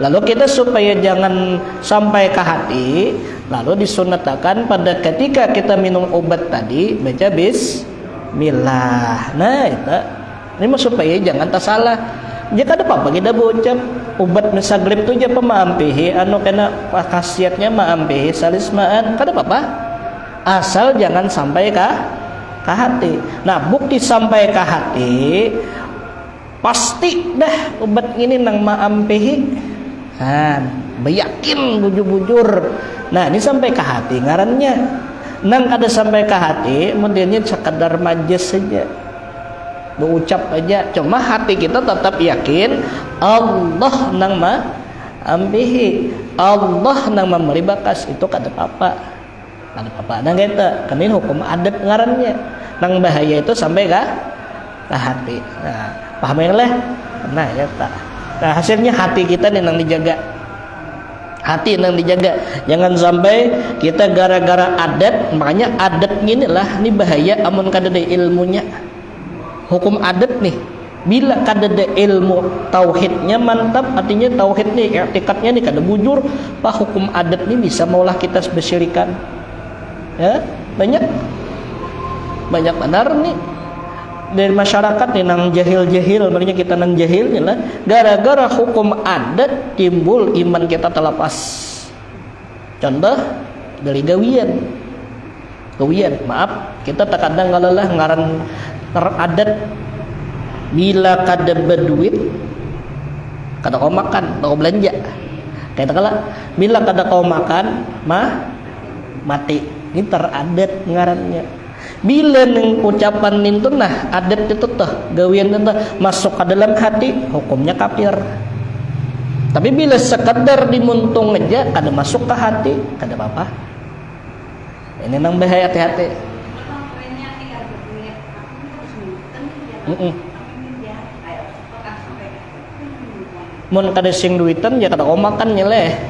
Lalu kita supaya jangan sampai ke hati, lalu disunatakan pada ketika kita minum obat tadi baca bismillah. Nah itu ini mah supaya jangan tersalah. Jika ada apa kita berucap obat misagrib itu aja maampihi anu kena khasiatnya maampihi salismaan kada apa-apa. Asal jangan sampai ke hati. Nah, bukti sampai ke hati pasti dah obat ini nang maampihi. Nah, beyakin bujur-bujur. Nah, ini sampai ke hati ngarannya. Nang kada sampai ke hati, modelnya sekadar majas saja. Berucap aja, cuma hati kita tetap yakin Allah nang maampihi, Allah nang memberi bakas, itu kada apa-apa. Kada apa-apa. Nang kita kan ini hukum adat ngarannya. Nang bahaya itu sampai ke hati. Nah, pahamilah. Nah, ya tak. Nah, hasilnya hati kita nih nang dijaga. Hati nang dijaga. Jangan sampai kita gara-gara adat, makanya adat gini lah, ini bahaya amun kada ada ilmunya. Hukum adat nih, bila kada ada ilmu tauhidnya mantap, artinya tauhid nih, i'tikadnya nih kada bujur, pak hukum adat nih bisa maulah kita besyirikan. Ya, banyak benar nih dari masyarakat nih nang jahil-jahil, makanya kita nang jahilnya lah, gara-gara hukum adat timbul iman kita terlepas. Contoh dari gawian, maaf kita terkadang ngalalah ngaran teradat bila kada berduit kada kau makan, kau belanja. Kata kala bila kada kau makan mati. Ini teradat ngarannya. Bila neng ucapan itu nah adat itu tuh gawian itu masuk ke dalam hati, hukumnya kafir. Tapi bila sekedar dimuntung aja kada masuk ke hati, kada apa-apa. Ini nang bahaya, hati-hati. Mun kada sing duitan ya kada kau makan nyeleh.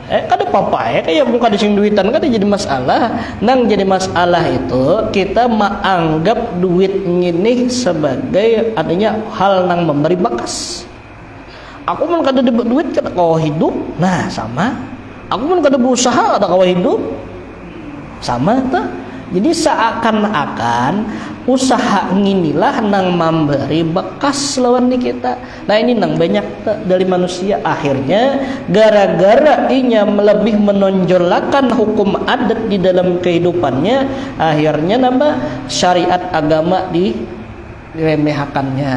Kada apa-apa ya kayak mun kada sing duitan kada jadi masalah. Nang jadi masalah itu kita menganggap duit ini sebagai artinya hal nang memberi bakas. Aku mun kada dapat duit kada kau hidup. Nah, sama. Aku mun kada berusaha kada kau hidup. Sama tuh. Jadi seakan-akan usaha inilah nang memberi bekas lawan di kita. Nah ini nang banyak dari manusia akhirnya gara-gara inya lebih menonjolkan hukum adat di dalam kehidupannya, akhirnya nambah syariat agama diremehkannya.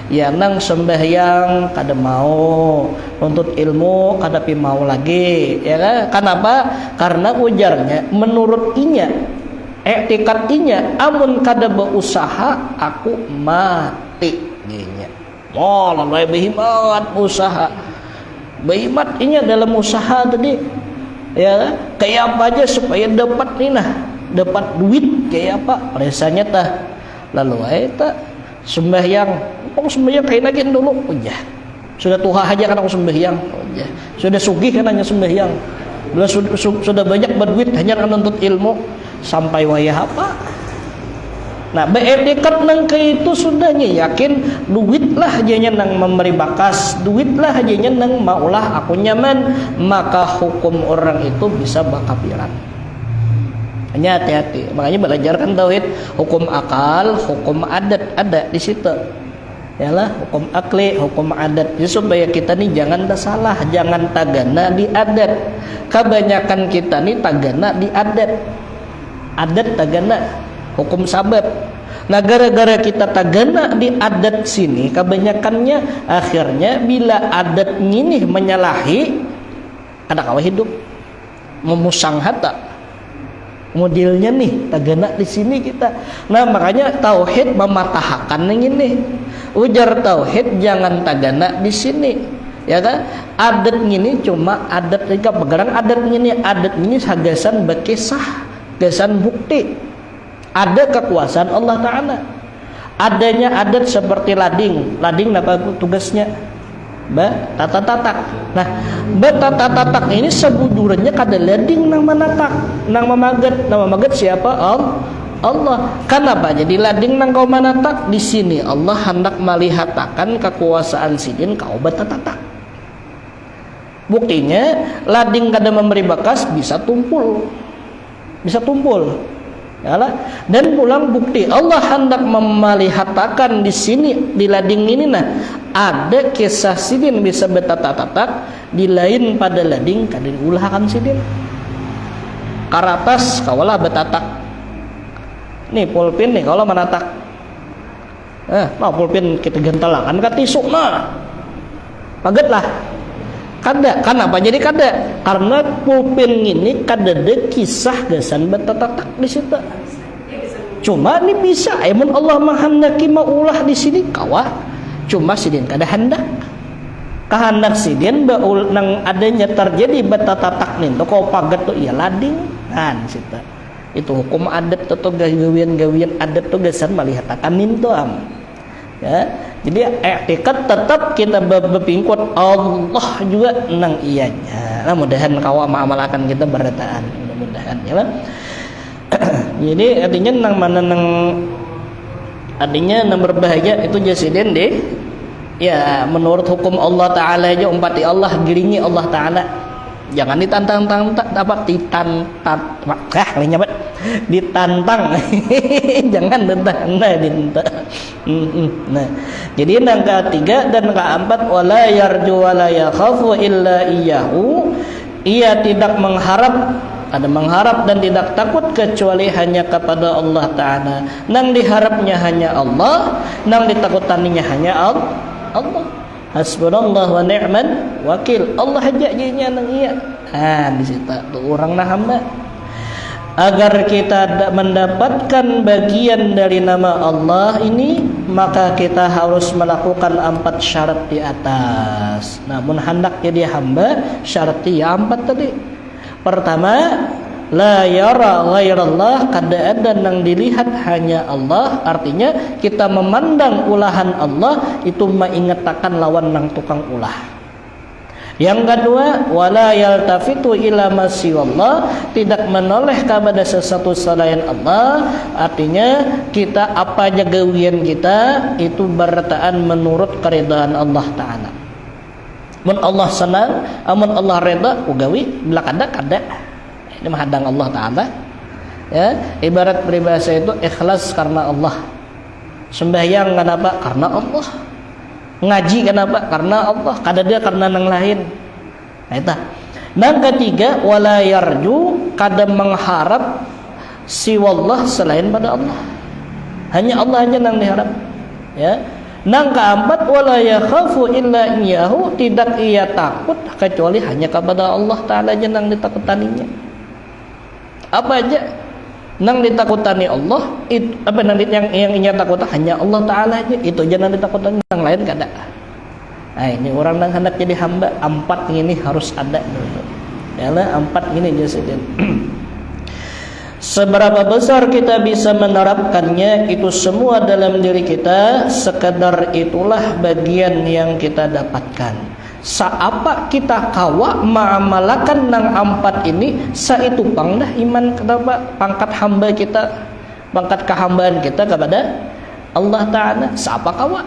Ya nang sembahyang kada mau, nuntut ilmu kada pi mau lagi, ya kan? Kenapa? Karena ujarnya menurut inya i'tikadinya amun kada berusaha aku mati gini. Oh, lalu behimat usaha. Behimat ini dalam usaha tadi. Ya, kayak apa aja supaya dapat ni nah, dapat duit kayak apa? Resanya tah. Lalu eta sembahyang. Oh, sembahyang kayak lagi dulu. Oh ya. Sudah tuha aja kan aku sembahyang. Oh ya. Sudah sugih kan hanya sembahyang. Sudah banyak berduit hanya kan nuntut ilmu. Sampai wayah apa? Nah, be'etikat nang ke itu sudahnya yakin duitlah hanya nang memberi bakas, duitlah hanya nang maulah aku nyaman, maka hukum orang itu bisa bakafiran. Hanya hati-hati. Makanya belajarkan tauhid, hukum akal, hukum adat ada di situ. Yalah, hukum akli, hukum adat. Jadi supaya kita nih jangan salah, jangan tagana di adat. Kebanyakan kita nih tagana di adat. Adat tagana hukum sabab. Nah gara-gara kita tagana di adat sini kebanyakannya akhirnya bila adat ini menyalahi kada kawa hidup memusang hata modelnya nih tagana di sini kita. Nah makanya tauhid mematahkan yang ini. Ujar tauhid jangan tagana di sini. Ya kan? Adat ini cuma adat jika pegarang adat ini hagasan bekisah gasan bukti. Ada kekuasaan Allah Ta'ala. Adanya adat seperti lading apa tugasnya? Tata-tatak. Nah, tata-tatak ini sebujurnya kada lading nang manatak, nang mamaget siapa? Allah. Kenapa jadi lading nang kau manatak? Di sini Allah hendak melihatakan kekuasaan sidin kau betatatak. Buktinya lading kada memberi bakas bisa tumpul. Yalah. Dan pulang bukti Allah hendak memelihatakan di sini di lading ini ada kisah sidin bisa betatatak di lain pada lading kada diulahkan sidin. Karatas kawalah betatak. Nih pulpin nih kalau menatak. Pulpin kita gentalakan ka tisu paget lah. Kada, kenapa jadi kada? Karena pulpen ini kada ada kisah gasan betatatak di situ. Cuma ini bisa, emun Allah menghendaki maulah di sini kawa. Cuma sidin kada hendak. Kehendak sidin baul nang adanya terjadi betatatak nih. Kau paget tuh iya lading. Di situ. Itu hukum adat atau gawian adat tuh gasan malihatakan ninto ya. Jadi i'tikad tetap kita berpingkut Allah juga nang iyanya. Nah, mudahan kawa ma'amalakan kita berataan. Mudah-mudahan ya lah. Jadi artinya nang mana nang artinya nang berbahagia itu jasiden deh. Ya menurut hukum Allah Ta'ala aja umpati Allah giringi Allah Ta'ala. Jangan ditantang ditantang jangan ditantang. Nah, jadi yang ketiga dan keempat wala yarju wala yakhafu illa iyyahu, ia tidak mengharap dan tidak takut kecuali hanya kepada Allah Ta'ala. Nang diharapnya hanya Allah, nang ditakutaninya hanya Allah. Hasbunallah wa ni'man wakil. Allah aja jinya nang iya. Di situ tuh orang hamba. Agar kita mendapatkan bagian dari nama Allah ini, maka kita harus melakukan 4 syarat di atas. Namun hendak jadi hamba, syaratnya 4 tadi. Pertama, la yara ghairallah, kada ada nang dilihat hanya Allah. Artinya kita memandang ulahan Allah itu mengingatakan lawan nang tukang ulah. Yang kedua, wala yaltafitu ila ma siwallah, tidak menoleh kepada sesuatu selain Allah. Artinya kita apa aja gawian kita itu berataan menurut keridhaan Allah Ta'ala. Mun Allah senang, amun Allah reda ugawi, bila kada ini menghadang Allah Ta'ala. Ya, ibarat peribahasa itu ikhlas karena Allah. Sembahyang kenapa? Karena Allah. Ngaji kenapa? Karena Allah. Kada dia karena nang lain. Nah itu. Nang ketiga, wala yarju, kada mengharap siwallah selain pada Allah. Hanya Allah aja nang diharap. Ya. Nang keempat, wala yakhafu illa iyyahu, tidak ia takut kecuali hanya kepada Allah Ta'ala aja nang ditakutaninya. Apa aja nang ditakutani Allah, itu apa nang yang ia takut hanya Allah Ta'ala aja, itu aja nang ditakutani, nang lain kada. Nah ini orang nang hendak jadi hamba, 4 ini harus ada dulu. Yalah 4 ini aja saja. Seberapa besar kita bisa menerapkannya itu semua dalam diri kita, sekadar itulah bagian yang kita dapatkan. Saapa kita kawa ma'amalakan nang 4 ini, sa itu pang dah iman kenapa pangkat hamba kita, pangkat kehambaan kita kepada Allah Ta'ala. Saapa kawa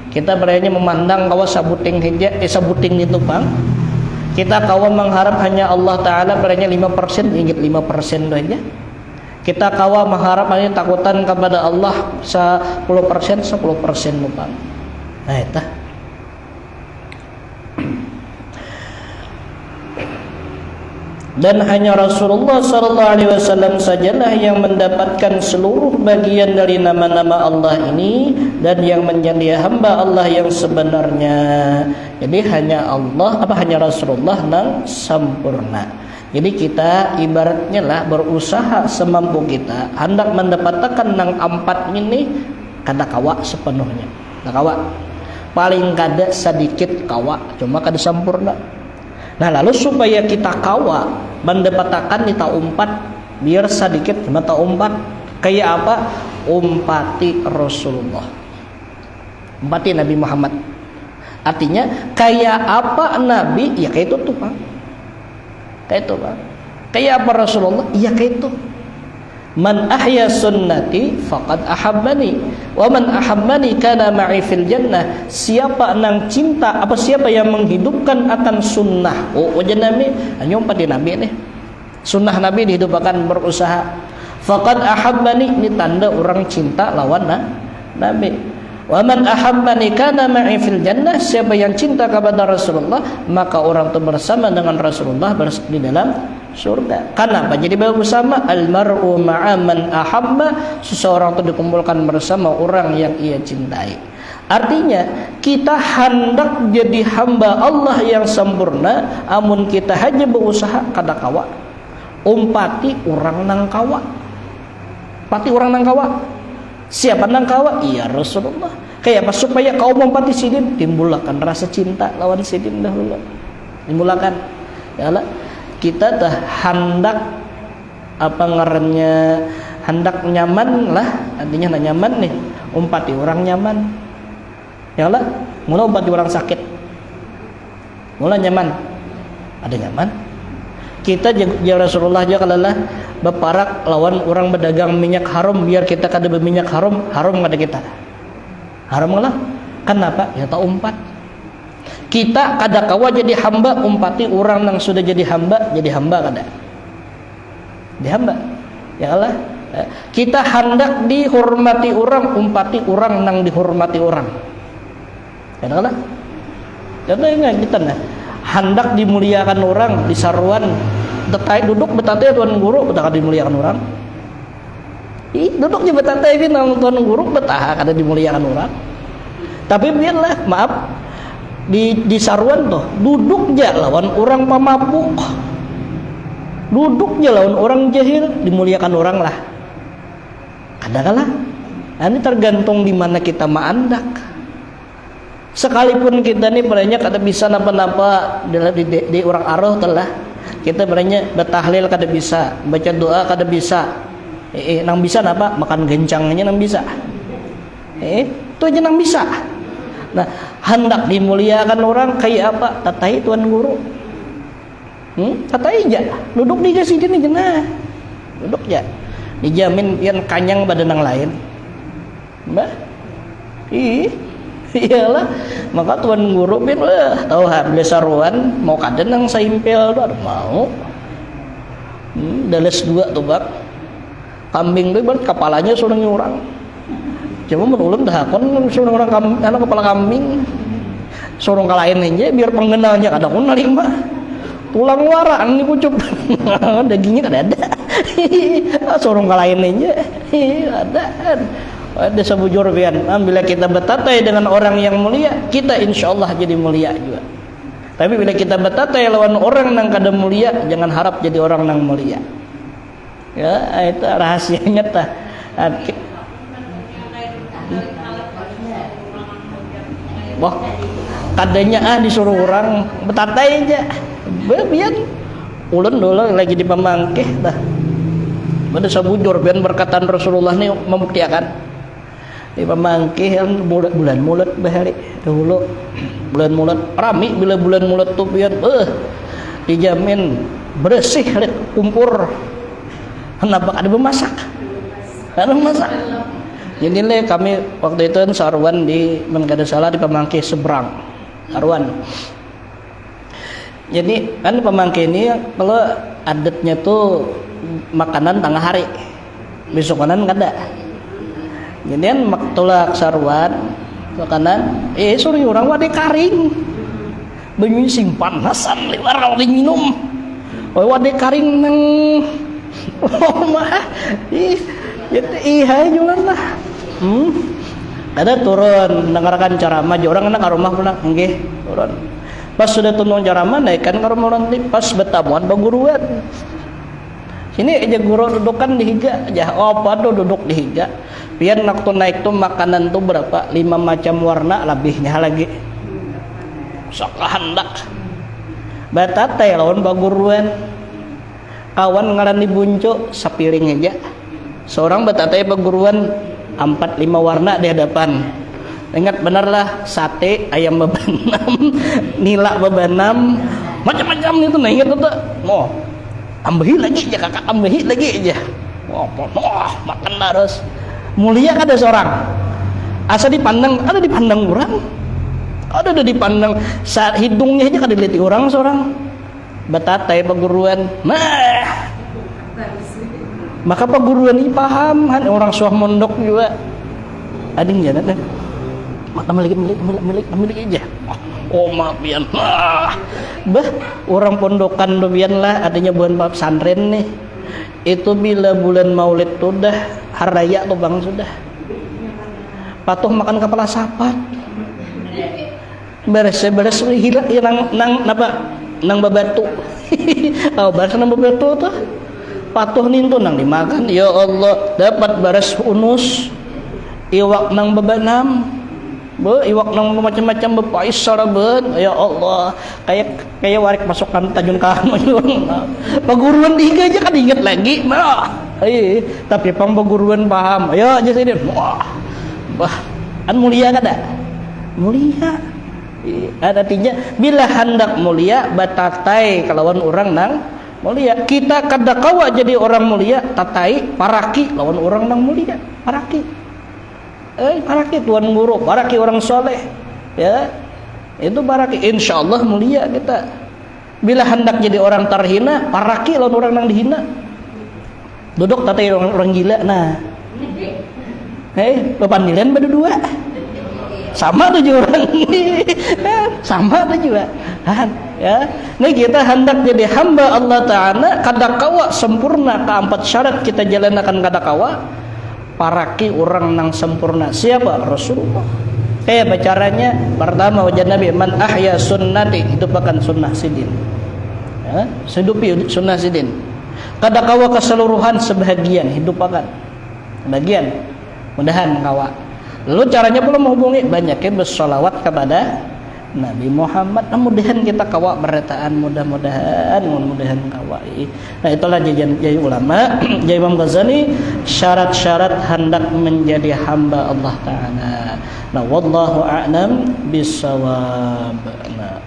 kita berani memandang kawa sabuting hija sabuting itu pang, kita kawa mengharap hanya Allah Ta'ala berani 5%, ingat 5% aja. Kita kawa mengharap hanya takutan kepada Allah 10% pang. Nah itu. Dan hanya Rasulullah SAW sajalah yang mendapatkan seluruh bagian dari nama-nama Allah ini dan yang menjadi hamba Allah yang sebenarnya. Jadi hanya Allah hanya Rasulullah nang sempurna. Jadi kita ibaratnya lah berusaha semampu kita hendak mendapatkan nang 4 ini kada kawa sepenuhnya. Kada kawa. Paling kada sedikit kawa, cuma kada sempurna. Nah lalu supaya kita kawa mendapatkan nita 4 biar sedikit mata umpat. Kayak apa? Umpati Rasulullah, umpati Nabi Muhammad. Artinya kayak apa Nabi, ya kayak itu tuh Pak. Kayak itu Pak. Kayak apa Rasulullah, ya kayak itu. Man ahya sunnati faqad ahabbani wa man ahabbani kana ma'i fil jannah. Siapa nang cinta apa siapa yang menghidupkan akan sunnah. Oh Nabi, hanya umpati Nabi nih. Sunnah Nabi dihidupkan berusaha. Faqad ahabbani, ini tanda orang cinta lawan Nabi. Wa man ahabbani kana ma'i fil jannah. Siapa yang cinta kepada Rasulullah, maka orang itu bersama dengan Rasulullah di dalam surga. Kenapa? Jadi bersama al-mar'u ma'a man ahabba. Seseorang itu dikumpulkan bersama orang yang ia cintai. Artinya kita hendak jadi hamba Allah yang sempurna, amun kita hanya berusaha kada kawa umpati orang nang kawa. Pati orang nang kawa. Siapa nang kawa? Iya Rasulullah. Kayak apa supaya kau umpati sidin? Timbulkan rasa cinta lawan sidin dahulu. Timbulkan. Ya Allah. Kita dah hendak apa ngarannya, hendak nyaman lah, artinya nak nyaman nih, umpati orang nyaman. Ya Allah, mula umpati orang sakit, mula nyaman, ada nyaman. Kita ya Rasulullah juga kalalah beparak lawan orang berdagang minyak haram, biar kita kada berminyak haram, haram kada kita, haram lah. Kenapa? Ya tak umpat. Kita kada kawa jadi hamba umpati orang yang sudah jadi hamba kada. Di hamba. Ya Allah. Kita hendak dihormati orang umpati orang yang dihormati orang. Ya Allah. Contoh ingat kita nah. Hendak dimuliakan orang di saruan detai duduk betantai tuan guru betah dimuliakan orang. Duduknya betantai ini tuan guru betah kada dimuliakan orang. Tapi biarlah, maaf, di saruan tuh duduk aja lawan orang pamabuk, duduk aja lawan orang jahil, dimuliakan orang lah. Kadang-kadang ini tergantung di mana kita maandak. Sekalipun kita nih beranya kada bisa napa-napa di orang aroh telah kita beranya bertahlil kada bisa, baca doa kada bisa, nang bisa napa makan gencangnya nang bisa, itu aja nang bisa. Nah, hendak dimuliakan orang kayak apa? Tatai tuan guru. Tatai aja. Duduk di sini aja nah. Duduk aja. Dijamin pian kanyang badan yang lain. Mbah. Iyalah. Maka tuan guru pian tahu habis saruan mau kaden nang saimpel do mau. Dales dua tuh bak. Kambing tuh kepalanya suruh nyurang. Cuma menulun dah kon suruh orang anak kepala kambing suruh kalahin aja biar pengenalnya kada kun lima tulang waraan nih kucup dagingnya kada ada suruh kalahin aja ada sebujur pian. Bila kita bertatai dengan orang yang mulia, kita insyaallah jadi mulia juga. Tapi bila kita bertatai lawan orang yang kada mulia, jangan harap jadi orang yang mulia. Ya itu rahasianya tah. Wah, kadanya disuruh orang betatai aja. Biar ulun dulu lagi di pemangkih dah. Pada sabujur biar berkatan Rasulullah ni membuktikan. Di pemangkih yang bulan mulut bahari dahulu. Bulan mulut rami bila bulan mulut tu biar dijamin bersih kumpur. Kenapa ada bermasak? Ada masak. Jadi kami waktu itu saruan di Mengkada Salah di Pemangkih seberang saruan. Jadi kan Pemangkih ini kalau adatnya tuh makanan tengah hari, besokanan kada. Jadi kan maktulak saruan makanan, sorry orang wade karing, banyu simpan nasan liwar kalau minum, wade karing nang, mah, iya jualan lah. Ada turun dengarkan ceramah orang anak rumah pulang nggih turun pas sudah turun ceramah naikkan ke rumah orang pas betamuan baguruan sini aja guru dudukan di higa aja apa tuh duduk di higa biar waktu naik tuh makanan tuh berapa 5 macam warna lebihnya lagi sok hendak batate lawan baguruan Awan ngaran dibunco sapiring aja. Seorang batatay perguruan 4-5 warna di hadapan. Ingat benar lah, sate ayam bebanam, nila bebanam, macam-macam itu. Nah ingat tuh, mau ambehi lagi aja kakak, ambehi lagi aja. Makan terus. Mulia ada seorang. Asa dipandang, ada dipandang orang. Ada dipandang saat hidungnya aja kada dilihat orang seorang. Batatai perguruan. Nah, maka perguruan ini paham kan orang suah mondok juga. Ada yang jalan kan? Milik aja. Oh maaf pian. Bah, orang pondokan do pian lah adanya bulan pesantren nih. Itu bila bulan Maulid tuh dah hari raya tuh bang sudah. Patuh makan kepala sapat. Beres hilang nang babatu. Oh, beres nang babatu tuh. Patuh nintu nang dimakan. Ya Allah, dapat beres unus. Iwak nang babanam. Iwak nang macam-macam bepais sarabeun. Ya Allah, kayak warik masukkan tajun kamu. Paguruan dihiga aja kan inget lagi. Tapi pang paguruan paham. Ayo aja sini. Wah. An mulia kada? Mulia. Artinya bila hendak mulia batatai kalawan orang nang mulia. Kita kada kawa jadi orang mulia tatai paraki lawan orang nang mulia. Paraki tuan guru, paraki orang soleh, ya itu paraki, insyaallah mulia kita. Bila hendak jadi orang terhina, paraki lawan orang nang dihina. Duduk tatai orang gila, nah, pepandilian berdua, sama tuh juga orang, sama tuh juga, ya. Nih kita hendak jadi hamba Allah Taala, kadakawa sempurna keempat syarat kita jalankan kadakawa. Paraki orang nang sempurna siapa? Rasulullah. Apa caranya? Pertama wajah Nabi man ahya sunnati, hidupkan sunnah sidin. Ya, hidupi sunnah sidin. Kadakawa keseluruhan sebahagian hidupkan. Bagian mudahan kawa. Lalu caranya pula menghubungi banyakin bersolawat kepada Nabi Muhammad. Mudahan kita kawa berataan, mudah-mudahan kawa. Nah itulah jaya ulama, jaya Imam Ghazali, syarat-syarat hendak menjadi hamba Allah Ta'ala. Nah wallahu a'lam bisawab. Nah,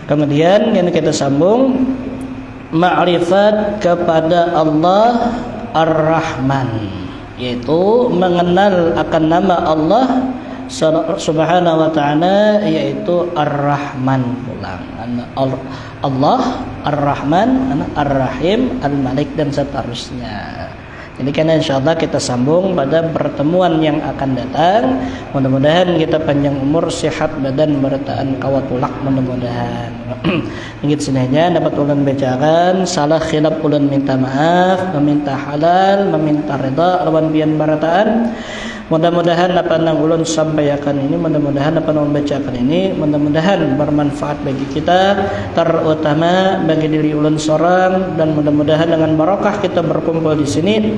kemudian yang kita sambung ma'rifat kepada Allah Ar-Rahman, yaitu mengenal akan nama Allah Subhanahu wa ta'ala, yaitu Ar-Rahman pulang. Allah Ar-Rahman, Ar-Rahim, Al-Malik dan seterusnya. Jadi karena insyaallah kita sambung pada pertemuan yang akan datang. Mudah-mudahan kita panjang umur, sehat badan, bertaan kawatulak mudah-mudahan. Ingin senahnya dapat ulang bacakan, salah khilaf ulang minta maaf, meminta halal, meminta reda lawan bian barataan. Mudah-mudahan apa yang ulun sampaikan ini, mudah-mudahan apa yang bacakan ini, mudah-mudahan bermanfaat bagi kita, terutama bagi diri ulun seorang, dan mudah-mudahan dengan barakah kita berkumpul di sini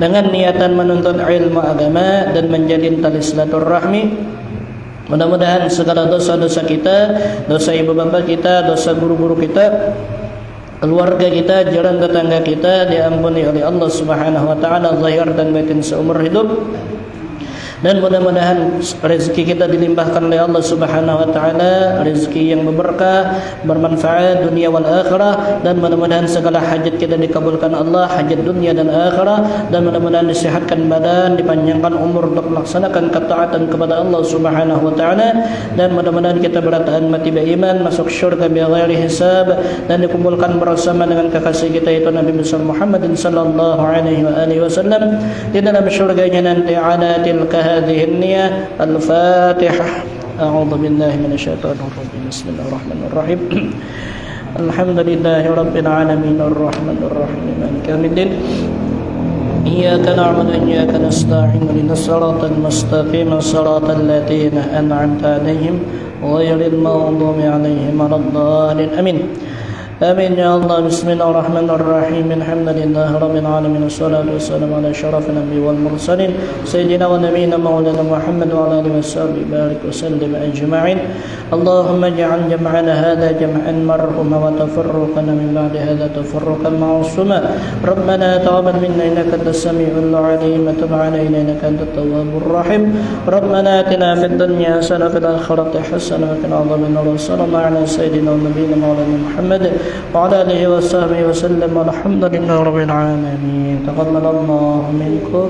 dengan niatan menuntut ilmu agama dan menjalin tali silaturahmi. Mudah-mudahan segala dosa-dosa kita, dosa ibu bapa kita, dosa guru-guru kita, keluarga kita, jalan tetangga kita diampuni oleh Allah Subhanahu wa taala zahir dan batin seumur hidup. Dan mudah-mudahan rezeki kita dilimpahkan oleh Allah Subhanahu wa taala, rezeki yang berberkah, bermanfaat dunia wal akhirah, dan mudah-mudahan segala hajat kita dikabulkan Allah, hajat dunia dan akhirah, dan mudah-mudahan disehatkan badan, dipanjangkan umur untuk melaksanakan ketaatan kepada Allah Subhanahu wa taala, dan mudah-mudahan kita bertahan mati beriman, masuk syurga bighairi hisab, dan dikumpulkan bersama dengan kekasih kita yaitu Nabi besar Muhammad sallallahu alaihi wasallam di dalam syurganya nanti. Ala tilka هذه النية. الفاتحة. أعوذ بالله من الشيطان الرجيم. بسم الله الرحمن الرحيم. الحمد لله رب العالمين الرحمن الرحيم مالك يوم الدين. إياك نعبد وإياك نستعين اهدنا الصراط المستقيم صراط الذين أنعمت عليهم غير المغضوب عليهم ولا الضالين آمين. آمين يا الله. بسم الله الرحمن الرحيم. الحمد لله رب العالمين، والصلاة والسلام على شرف الأنبياء والمرسلين سيدنا ونبينا مولانا محمد وعلى آله وصحبه بارك وسلم أجمعين. اللهم اجعل جمعنا هذا جمعا مرحوما وتفرقنا من بعد هذا تفرقا معصوما. ربنا تقبل منا إنك أنت السميع العليم وتب علينا إنك أنت التواب الرحيم. ربنا آتنا في الدنيا حسنة وفي الآخرة حسنة وقنا عذاب النار. وصلى الله على سيدنا ونبينا مولانا محمد وعلى آله وصحبه وسلم والحمد لله رب العالمين. تقبل الله منكم.